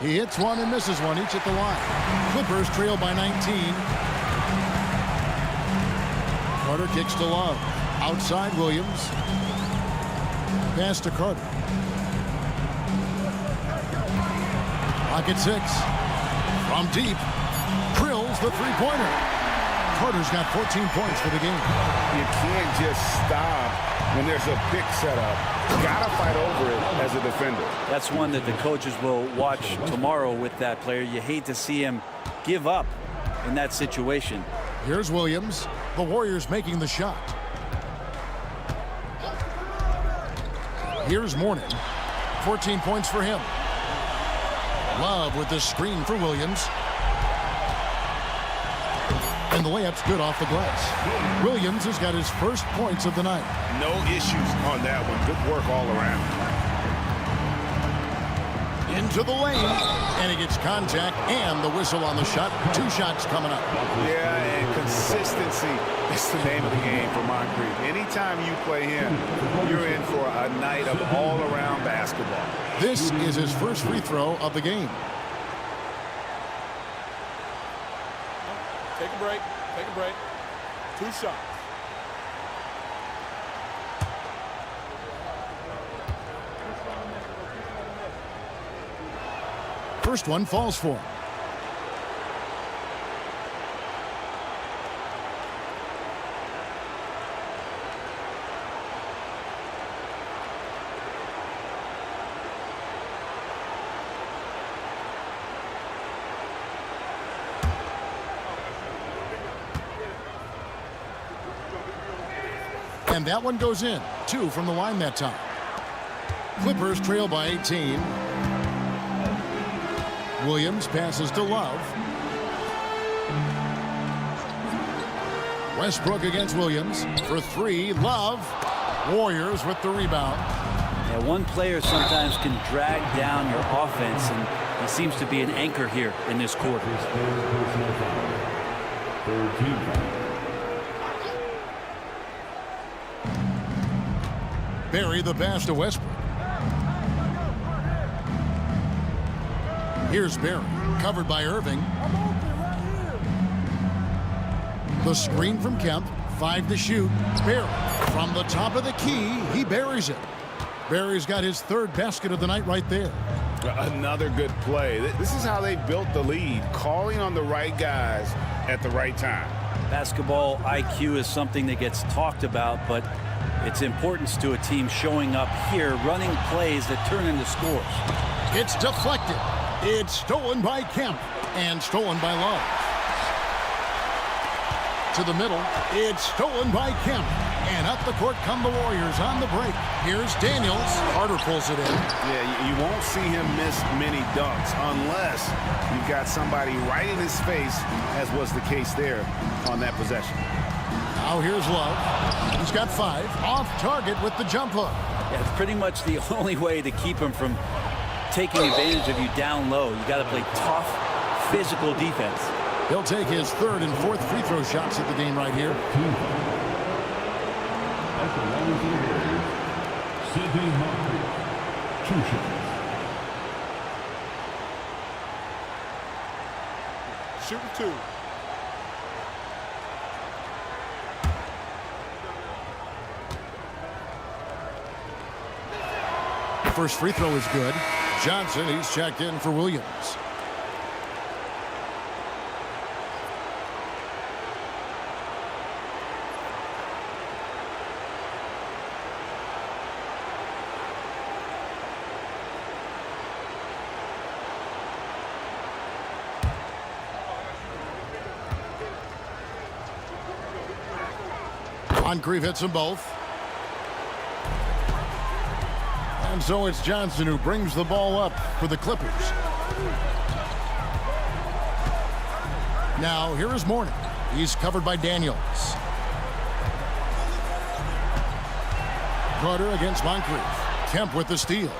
He hits one and misses one, each at the line. Clippers trail by 19. Carter kicks to Love. Outside Williams. Pass to Carter. Pocket 6. From deep. Drills the three-pointer. Carter's got 14 points for the game. You can't just stop when there's a pick set up. You got to fight over it as a defender. That's one that the coaches will watch tomorrow with that player. You hate to see him give up in that situation. Here's Williams. The Warriors making the shot. Here's Mourning. 14 points for him. Love with the screen for Williams. And the layup's good off the glass. Williams has got his first points of the night. No issues on that one. Good work all around. Into the lane. And he gets contact and the whistle on the shot. 2 shots coming up. Yeah, and consistency is the name of the game for Moncrief. Anytime you play him, you're in for a night of all-around basketball. This is his first free throw of the game. Take a break. Take a break. 2 shots. First one falls for him. And that one goes in. 2 from the line that time. Clippers trail by 18. Williams passes to Love. Westbrook against Williams for 3. Love. Warriors with the rebound. Yeah, one player sometimes can drag down your offense, and he seems to be an anchor here in this quarter. Barry the pass to Westbrook. Here's Barry, covered by Irving. The screen from Kemp, 5 to shoot. Barry from the top of the key, he buries it. Barry's got his 3rd basket of the night right there. Another good play. This is how they built the lead, calling on the right guys at the right time. Basketball IQ is something that gets talked about, but its importance to a team showing up here, running plays that turn into scores. It's deflected. It's stolen by Kemp and stolen by Love. To the middle. It's stolen by Kemp. And up the court come the Warriors on the break. Here's Daniels. Carter pulls it in. Yeah, you won't see him miss many dunks unless you've got somebody right in his face, as was the case there on that possession. Now here's Love. He's got 5. Off target with the jump hook. Yeah, it's pretty much the only way to keep him from taking advantage of you down low. You got to play tough, physical defense. He'll take his 3rd and 4th free throw shots at the game right here. Sidney Moncrief, 2 shots. Shooting 2. First free throw is good. Johnson, he's checked in for Williams. Moncrief hits them both. And so it's Johnson who brings the ball up for the Clippers. Now here is Mourning. He's covered by Daniels. Carter against Moncrief. Kemp with the steal.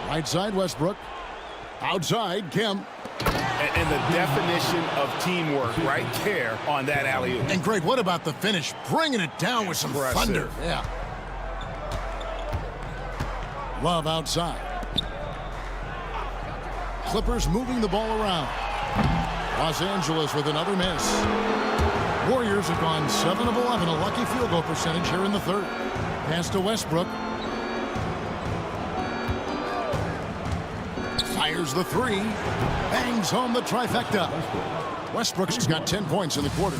Right side Westbrook. Outside Kemp. And the definition of teamwork right there on that alley-oop. And Greg, what about the finish? Bringing it down with some thunder. Yeah. Love outside. Clippers moving the ball around. Los Angeles with another miss. Warriors have gone 7 of 11, a lucky field goal percentage here in the third. Pass to Westbrook. Fires the three. Bangs home the trifecta. Westbrook's got 10 points in the quarter.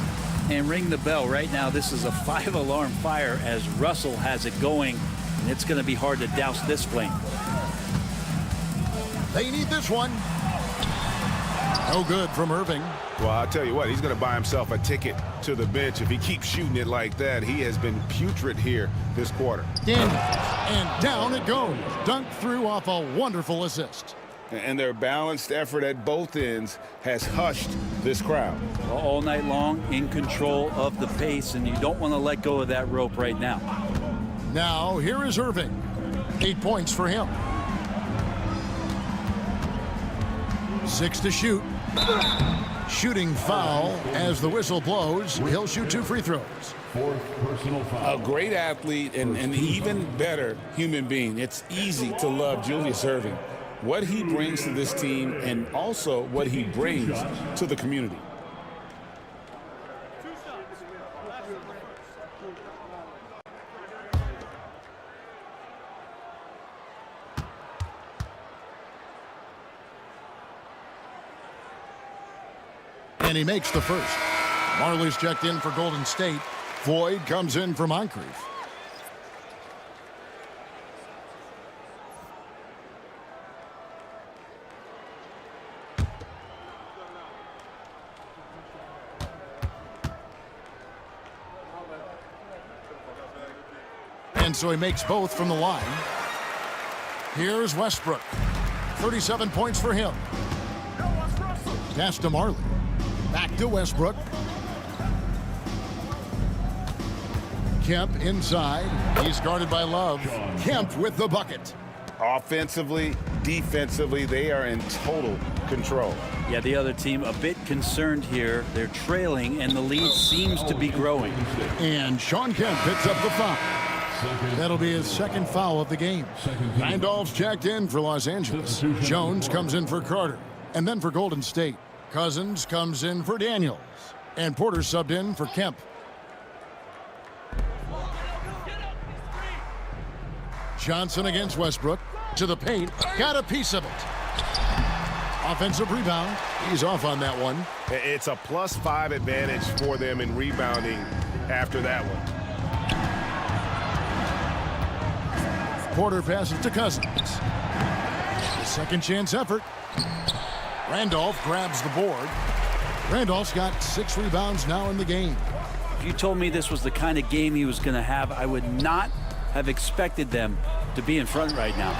And ring the bell right now. This is a 5-alarm fire as Russell has it going, and it's going to be hard to douse this flame. They need this one. No good from Irving. Well, I'll tell you what, he's going to buy himself a ticket to the bench if he keeps shooting it like that. He has been putrid here this quarter. And down it goes. Dunked through off a wonderful assist. And their balanced effort at both ends has hushed this crowd. All night long, in control of the pace, and you don't want to let go of that rope right now. Now, here is Irving. 8 points for him. 6 to shoot. Shooting foul as the whistle blows. He'll shoot 2 free throws. Fourth personal foul. A great athlete and an even better human being. It's easy to love Julius Irving. What he brings to this team and also what he brings to the community. And he makes the first. Marley's checked in for Golden State. Floyd comes in for Moncrief. And so he makes both from the line. Here's Westbrook. 37 points for him. Pass to Marley. Back to Westbrook. Kemp inside. He's guarded by Love. Kemp with the bucket. Offensively, defensively, they are in total control. Yeah, the other team a bit concerned here. They're trailing, and the lead seems to be growing. And Shawn Kemp picks up the foul. That'll be his second foul of the game. Randolph's checked in for Los Angeles. Jones comes in for Carter. And then for Golden State, Cousins comes in for Daniels. And Porter subbed in for Kemp. Johnson against Westbrook. To the paint. Got a piece of it. Offensive rebound. He's off on that one. It's a +5 advantage for them in rebounding after that one. Porter passes to Cousins. The second chance effort. Randolph grabs the board. Randolph's got 6 rebounds now in the game. If you told me this was the kind of game he was going to have, I would not have expected them to be in front right now.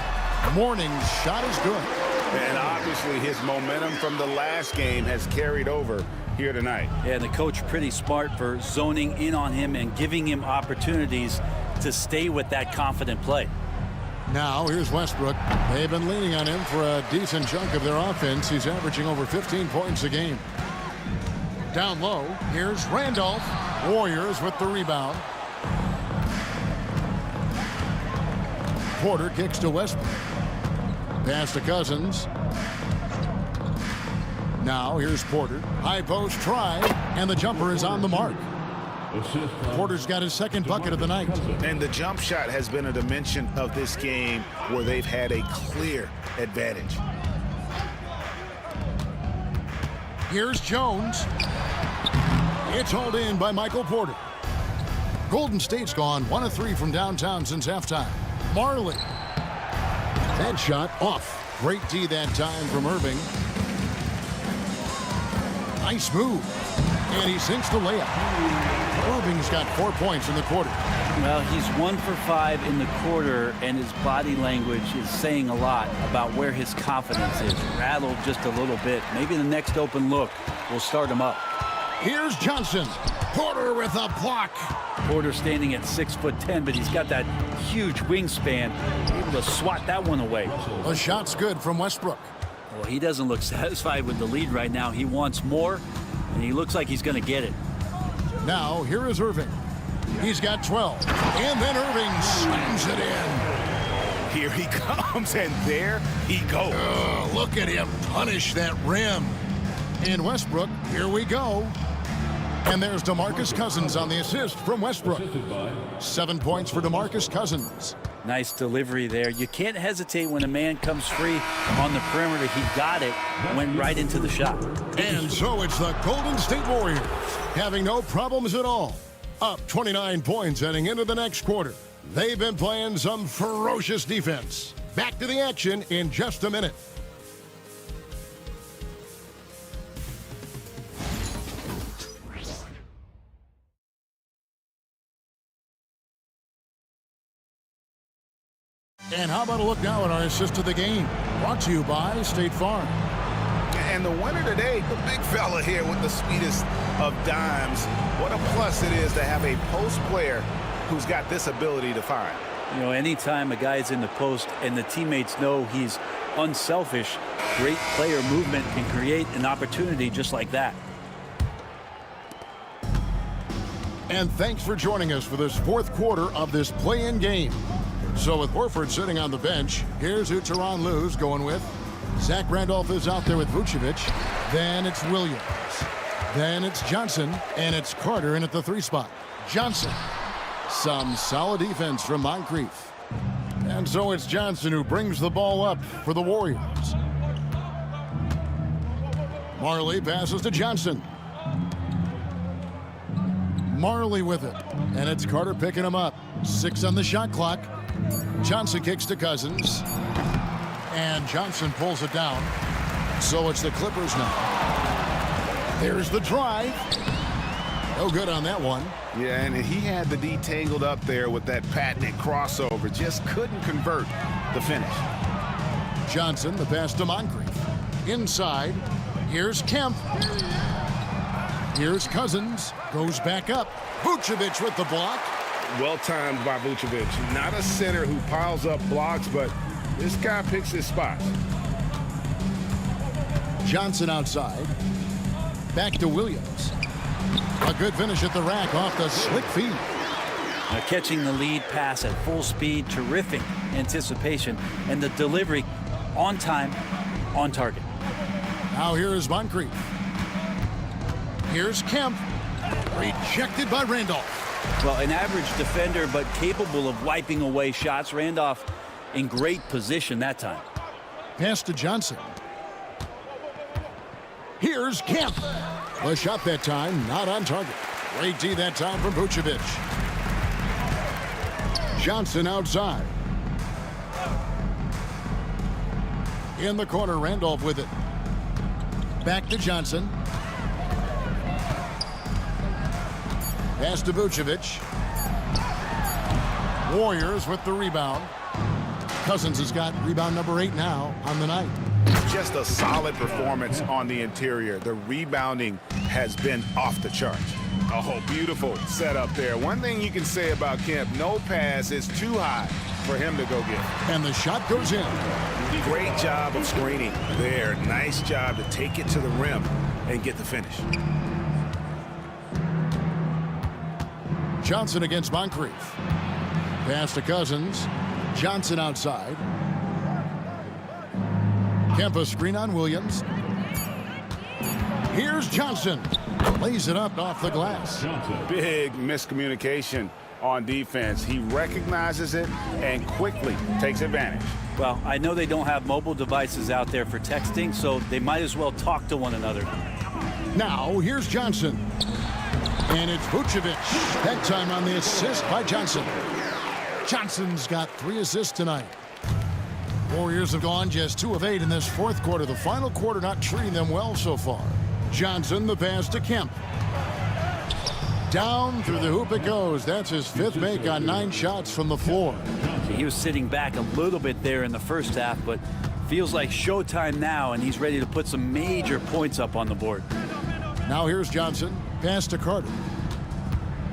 Morning's shot is good. And obviously his momentum from the last game has carried over here tonight. Yeah, the coach pretty smart for zoning in on him and giving him opportunities to stay with that confident play. Now, here's Westbrook. They've been leaning on him for a decent chunk of their offense. He's averaging over 15 points a game. Down low, here's Randolph. Warriors with the rebound. Porter kicks to Westbrook. Pass to Cousins. Now, here's Porter. High post try, and the jumper is on the mark. Porter's got his second bucket of the night. And the jump shot has been a dimension of this game where they've had a clear advantage. Here's Jones. It's hauled in by Michael Porter. Golden State's gone 1 of 3 from downtown since halftime. Marley. That shot off. Great D that time from Irving. Nice move. And he sinks the layup. Irving's got 4 points in the quarter. Well, he's 1 for 5 in the quarter, and his body language is saying a lot about where his confidence is. Rattled just a little bit. Maybe the next open look will start him up. Here's Johnson. Porter with a block. Porter standing at 6'10", but he's got that huge wingspan, able to swat that one away. The shot's good from Westbrook. Well, he doesn't look satisfied with the lead right now. He wants more, and he looks like he's going to get it. Now, here is Irving. He's got 12. And then Irving slams it in. Here he comes, and there he goes. Look at him punish that rim. And Westbrook, here we go. And there's DeMarcus Cousins on the assist from Westbrook. 7 points for DeMarcus Cousins. Nice delivery there. You can't hesitate when a man comes free on the perimeter. He got it, went right into the shot. And so it's the Golden State Warriors having no problems at all. Up 29 points heading into the next quarter. They've been playing some ferocious defense. Back to the action in just a minute. And how about a look now at our assist of the game? Brought to you by State Farm. And the winner today, the big fella here with the sweetest of dimes. What a plus it is to have a post player who's got this ability to find. You know, anytime a guy's in the post and the teammates know he's unselfish, great player movement can create an opportunity just like that. And thanks for joining us for this fourth quarter of this play-in game. So with Horford sitting on the bench, here's who Tyronn Lue's going with. Zach Randolph is out there with Vucevic. Then it's Williams. Then it's Johnson. And it's Carter in at the 3 spot. Johnson. Some solid defense from Moncrief. And so it's Johnson who brings the ball up for the Warriors. Marley passes to Johnson. Marley with it. And it's Carter picking him up. 6 on the shot clock. Johnson kicks to Cousins. And Johnson pulls it down. So it's the Clippers now. There's the drive. No good on that one. Yeah, and he had the D tangled up there with that patented crossover. Just couldn't convert the finish. Johnson, the pass to Moncrief. Inside. Here's Kemp. Here's Cousins. Goes back up. Vucevic with the block. Well timed by Vucevic. Not a center who piles up blocks, but this guy picks his spots. Johnson outside. Back to Williams. A good finish at the rack off the slick feed. Now catching the lead pass at full speed, terrific anticipation, and the delivery on time, on target. Now here is Moncrief. Here's Kemp. Rejected by Randolph. Well, an average defender, but capable of wiping away shots. Randolph in great position that time. Pass to Johnson. Here's Kemp. The shot that time, not on target. Great D that time from Vucevic. Johnson outside. In the corner, Randolph with it. Back to Johnson. Pass to Vucevic. Warriors with the rebound. Cousins has got rebound number 8 now on the night. Just a solid performance on the interior. The rebounding has been off the charts. Oh, beautiful setup there. One thing you can say about Kemp, no pass is too high for him to go get. And the shot goes in. Great job of screening there. Nice job to take it to the rim and get the finish. Johnson against Moncrief. Pass to Cousins. Johnson outside. Kemp a screen on Williams. Here's Johnson. Lays it up off the glass. Big miscommunication on defense. He recognizes it and quickly takes advantage. Well, I know they don't have mobile devices out there for texting, so they might as well talk to one another. Now, here's Johnson. And it's Vucevic. That time on the assist by Johnson. Johnson's got 3 assists tonight. Warriors have gone just 2 of 8 in this fourth quarter. The final quarter not treating them well so far. Johnson, the pass to Kemp. Down through the hoop it goes. That's his 5th make on 9 shots from the floor. He was sitting back a little bit there in the first half, but feels like showtime now, and he's ready to put some major points up on the board. Now here's Johnson. Pass to Carter.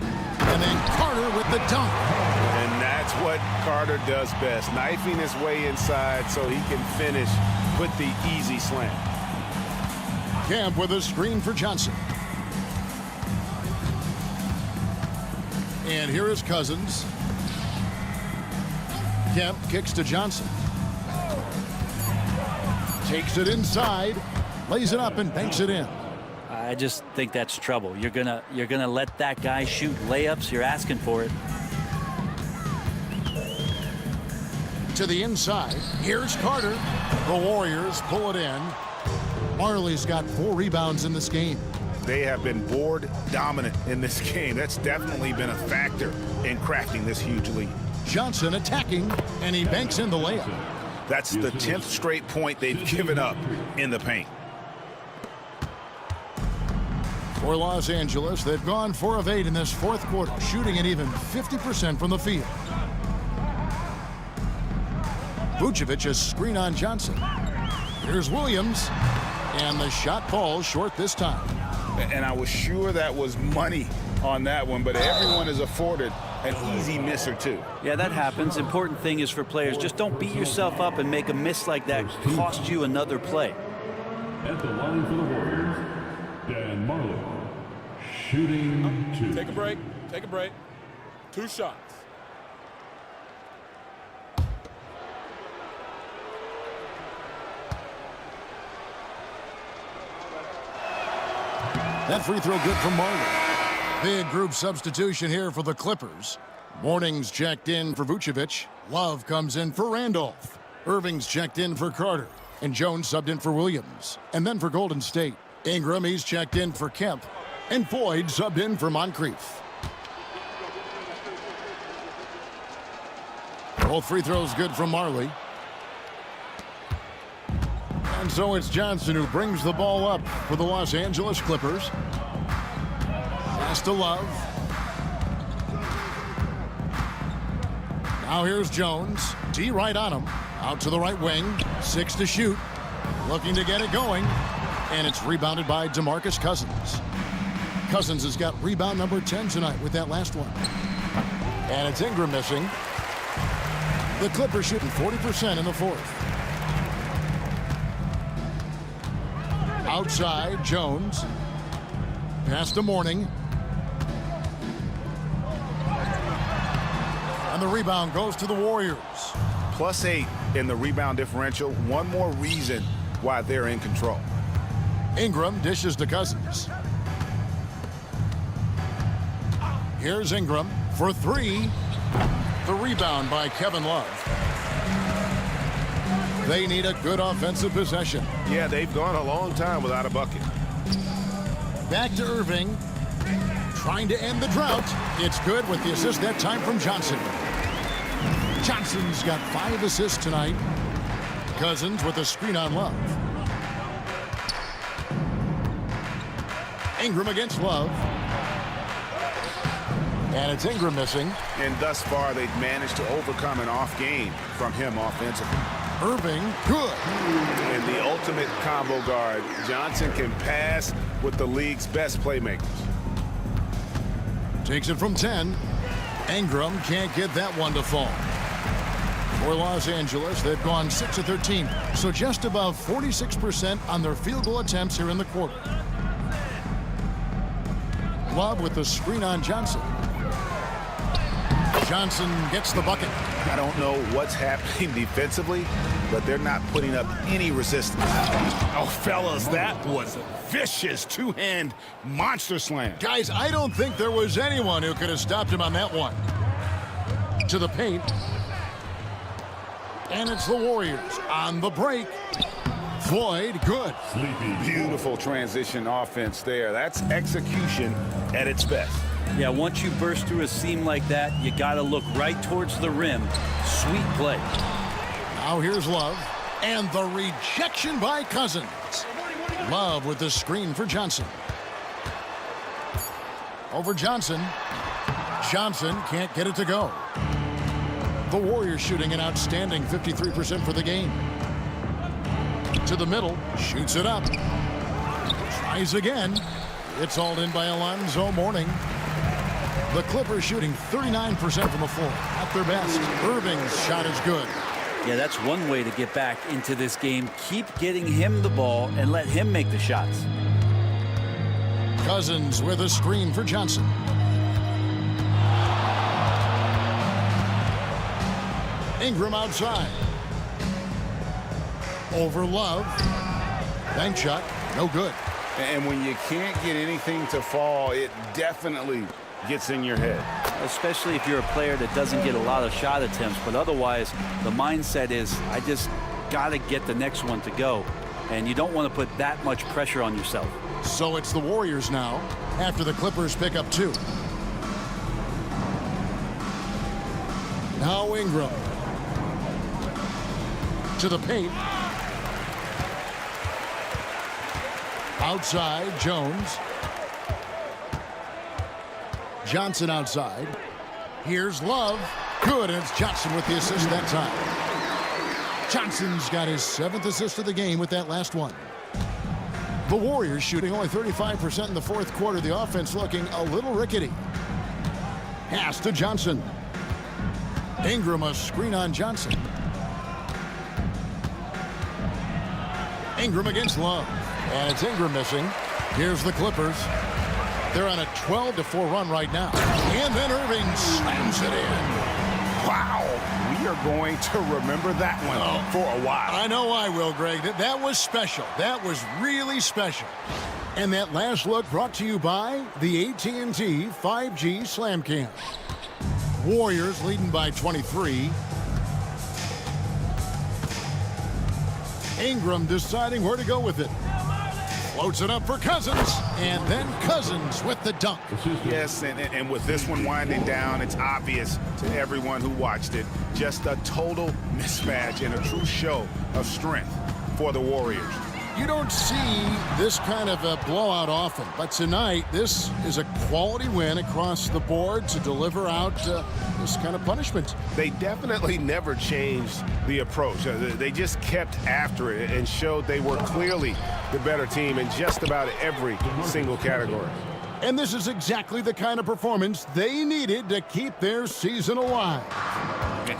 And then Carter with the dunk. And that's what Carter does best, knifing his way inside so he can finish, put the easy slam. Kemp with a screen for Johnson. And here is Cousins. Kemp kicks to Johnson. Takes it inside, lays it up and banks it in. I just think that's trouble. You're gonna let that guy shoot layups. You're asking for it. To the inside. Here's Carter. The Warriors pull it in. Marley's got 4 rebounds in this game. They have been board dominant in this game. That's definitely been a factor in crafting this huge lead. Johnson attacking, and he banks in the layup. That's the 10th straight point they've given up in the paint. For Los Angeles, they've gone 4 of 8 in this fourth quarter, shooting at even 50% from the field. Vucevic a screen on Johnson. Here's Williams, and the shot falls short this time. And I was sure that was money on that one, but everyone is afforded an easy miss or two. Yeah, that happens. Important thing is for players, just don't beat yourself up and make a miss like that cost you another play. At the line for the Warriors, Dan Marlowe. Shooting 2. Take a break. Take a break. 2 shots. That free throw good from Marley. Big group substitution here for the Clippers. Morning's checked in for Vucevic. Love comes in for Randolph. Irving's checked in for Carter. And Jones subbed in for Williams. And then for Golden State, Ingram, he's checked in for Kemp. And Floyd subbed in for Moncrief. Both free throws good from Marley. And so it's Johnson who brings the ball up for the Los Angeles Clippers. Pass to Love. Now here's Jones. T right on him. Out to the right wing. 6 to shoot. Looking to get it going. And it's rebounded by DeMarcus Cousins. Cousins has got rebound number 10 tonight with that last one. And it's Ingram missing. The Clippers shooting 40% in the fourth. Outside, Jones. Pass to Morning. And the rebound goes to the Warriors. +8 in the rebound differential. One more reason why they're in control. Ingram dishes to Cousins. Here's Ingram for 3. The rebound by Kevin Love. They need a good offensive possession. Yeah, they've gone a long time without a bucket. Back to Irving. Trying to end the drought. It's good with the assist that time from Johnson. Johnson's got 5 assists tonight. Cousins with a screen on Love. Ingram against Love. And it's Ingram missing. And thus far, they've managed to overcome an off game from him offensively. Irving, good. And the ultimate combo guard, Johnson can pass with the league's best playmakers. Takes it from 10. Ingram can't get that one to fall. For Los Angeles, they've gone 6 of 13, so just above 46% on their field goal attempts here in the quarter. Love with the screen on Johnson. Johnson gets the bucket. I don't know what's happening defensively, but they're not putting up any resistance. Oh, fellas, that was a vicious two-hand monster slam. Guys, I don't think there was anyone who could have stopped him on that one. To the paint. And it's the Warriors on the break. Floyd, good. Beautiful transition offense there. That's execution at its best. Yeah, once you burst through a seam like that, you got to look right towards the rim. Sweet play. Now here's Love. And the rejection by Cousins. Love with the screen for Johnson. Over Johnson. Johnson can't get it to go. The Warriors shooting an outstanding 53% for the game. To the middle. Shoots it up. Tries again. It's hauled in by Alonzo Mourning. The Clippers shooting 39% from the floor at their best. Irving's shot is good. Yeah, that's one way to get back into this game. Keep getting him the ball and let him make the shots. Cousins with a screen for Johnson. Ingram outside. Over Love. Bank shot, no good. And when you can't get anything to fall, it definitely gets in your head. Especially if you're a player that doesn't get a lot of shot attempts. But otherwise, the mindset is, I just got to get the next one to go. And you don't want to put that much pressure on yourself. So it's the Warriors now after the Clippers pick up 2. Now Ingram. To the paint. Outside, Jones. Johnson outside. Here's Love. Good, and it's Johnson with the assist that time. Johnson's got his 7th assist of the game with that last one. The Warriors shooting only 35% in the 4th quarter. The offense looking a little rickety. Pass to Johnson. Ingram a screen on Johnson. Ingram against Love. And it's Ingram missing. Here's the Clippers. They're on a 12-4 run right now. And then Irving slams it in. Wow. We are going to remember that one for a while. I know I will, Greg. That was special. That was really special. And that last look brought to you by the AT&T 5G Slam Cam. Warriors leading by 23. Ingram deciding where to go with it. Floats it up for Cousins, and then Cousins with the dunk. Yes, and with this one winding down, it's obvious to everyone who watched it. Just a total mismatch and a true show of strength for the Warriors. You don't see this kind of a blowout often, but tonight this is a quality win across the board to deliver out this kind of punishment. They definitely never changed the approach. They just kept after it and showed they were clearly the better team in just about every single category. And this is exactly the kind of performance they needed to keep their season alive.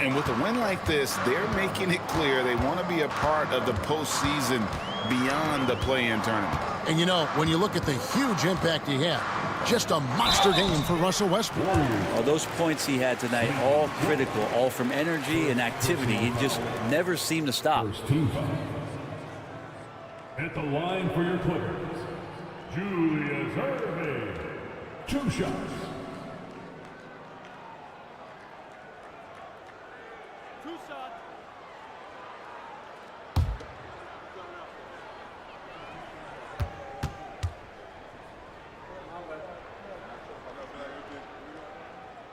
And with a win like this, they're making it clear they want to be a part of the postseason beyond the play-in tournament. And you know, when you look at the huge impact he had, just a monster game for Russell Westbrook. Well, those points he had tonight, all critical, all from energy and activity. He just never seemed to stop. At the line for your Clippers, Julius Irving. 2 shots.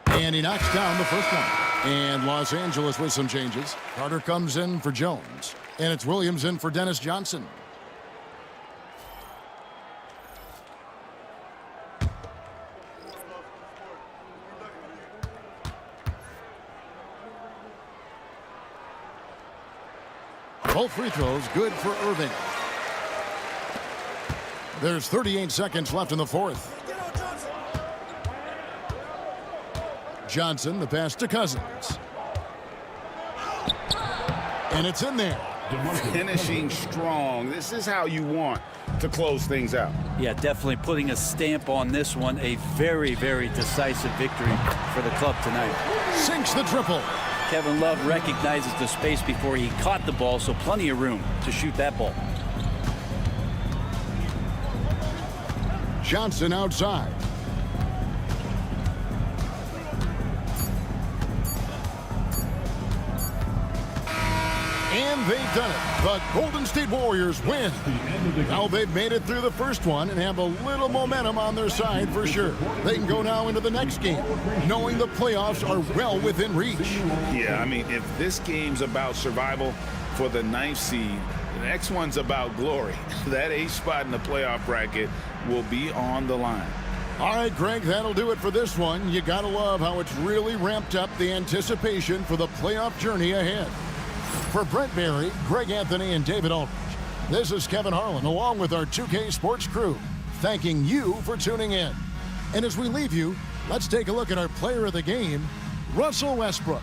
And he knocks down the first one. And Los Angeles with some changes. Carter comes in for Jones. And it's Williams in for Dennis Johnson. Both free throws good for Irving. There's 38 seconds left in the 4th. Johnson, the pass to Cousins. And it's in there. Finishing strong. This is how you want to close things out. Yeah, definitely putting a stamp on this one. A very, very decisive victory for the club tonight. Sinks the triple. Kevin Love recognizes the space before he caught the ball, so plenty of room to shoot that ball. Johnson outside. And they've done it. The Golden State Warriors win. Now they've made it through the first one and have a little momentum on their side for sure. They can go now into the next game, knowing the playoffs are well within reach. Yeah, I mean, if this game's about survival for the 9th seed, the next one's about glory. That 8th spot in the playoff bracket will be on the line. All right, Greg, that'll do it for this one. You gotta love how it's really ramped up the anticipation for the playoff journey ahead. For Brent Barry, Greg Anthony, and David Aldridge, this is Kevin Harlan along with our 2K Sports crew, thanking you for tuning in. And as we leave you, let's take a look at our player of the game, Russell Westbrook.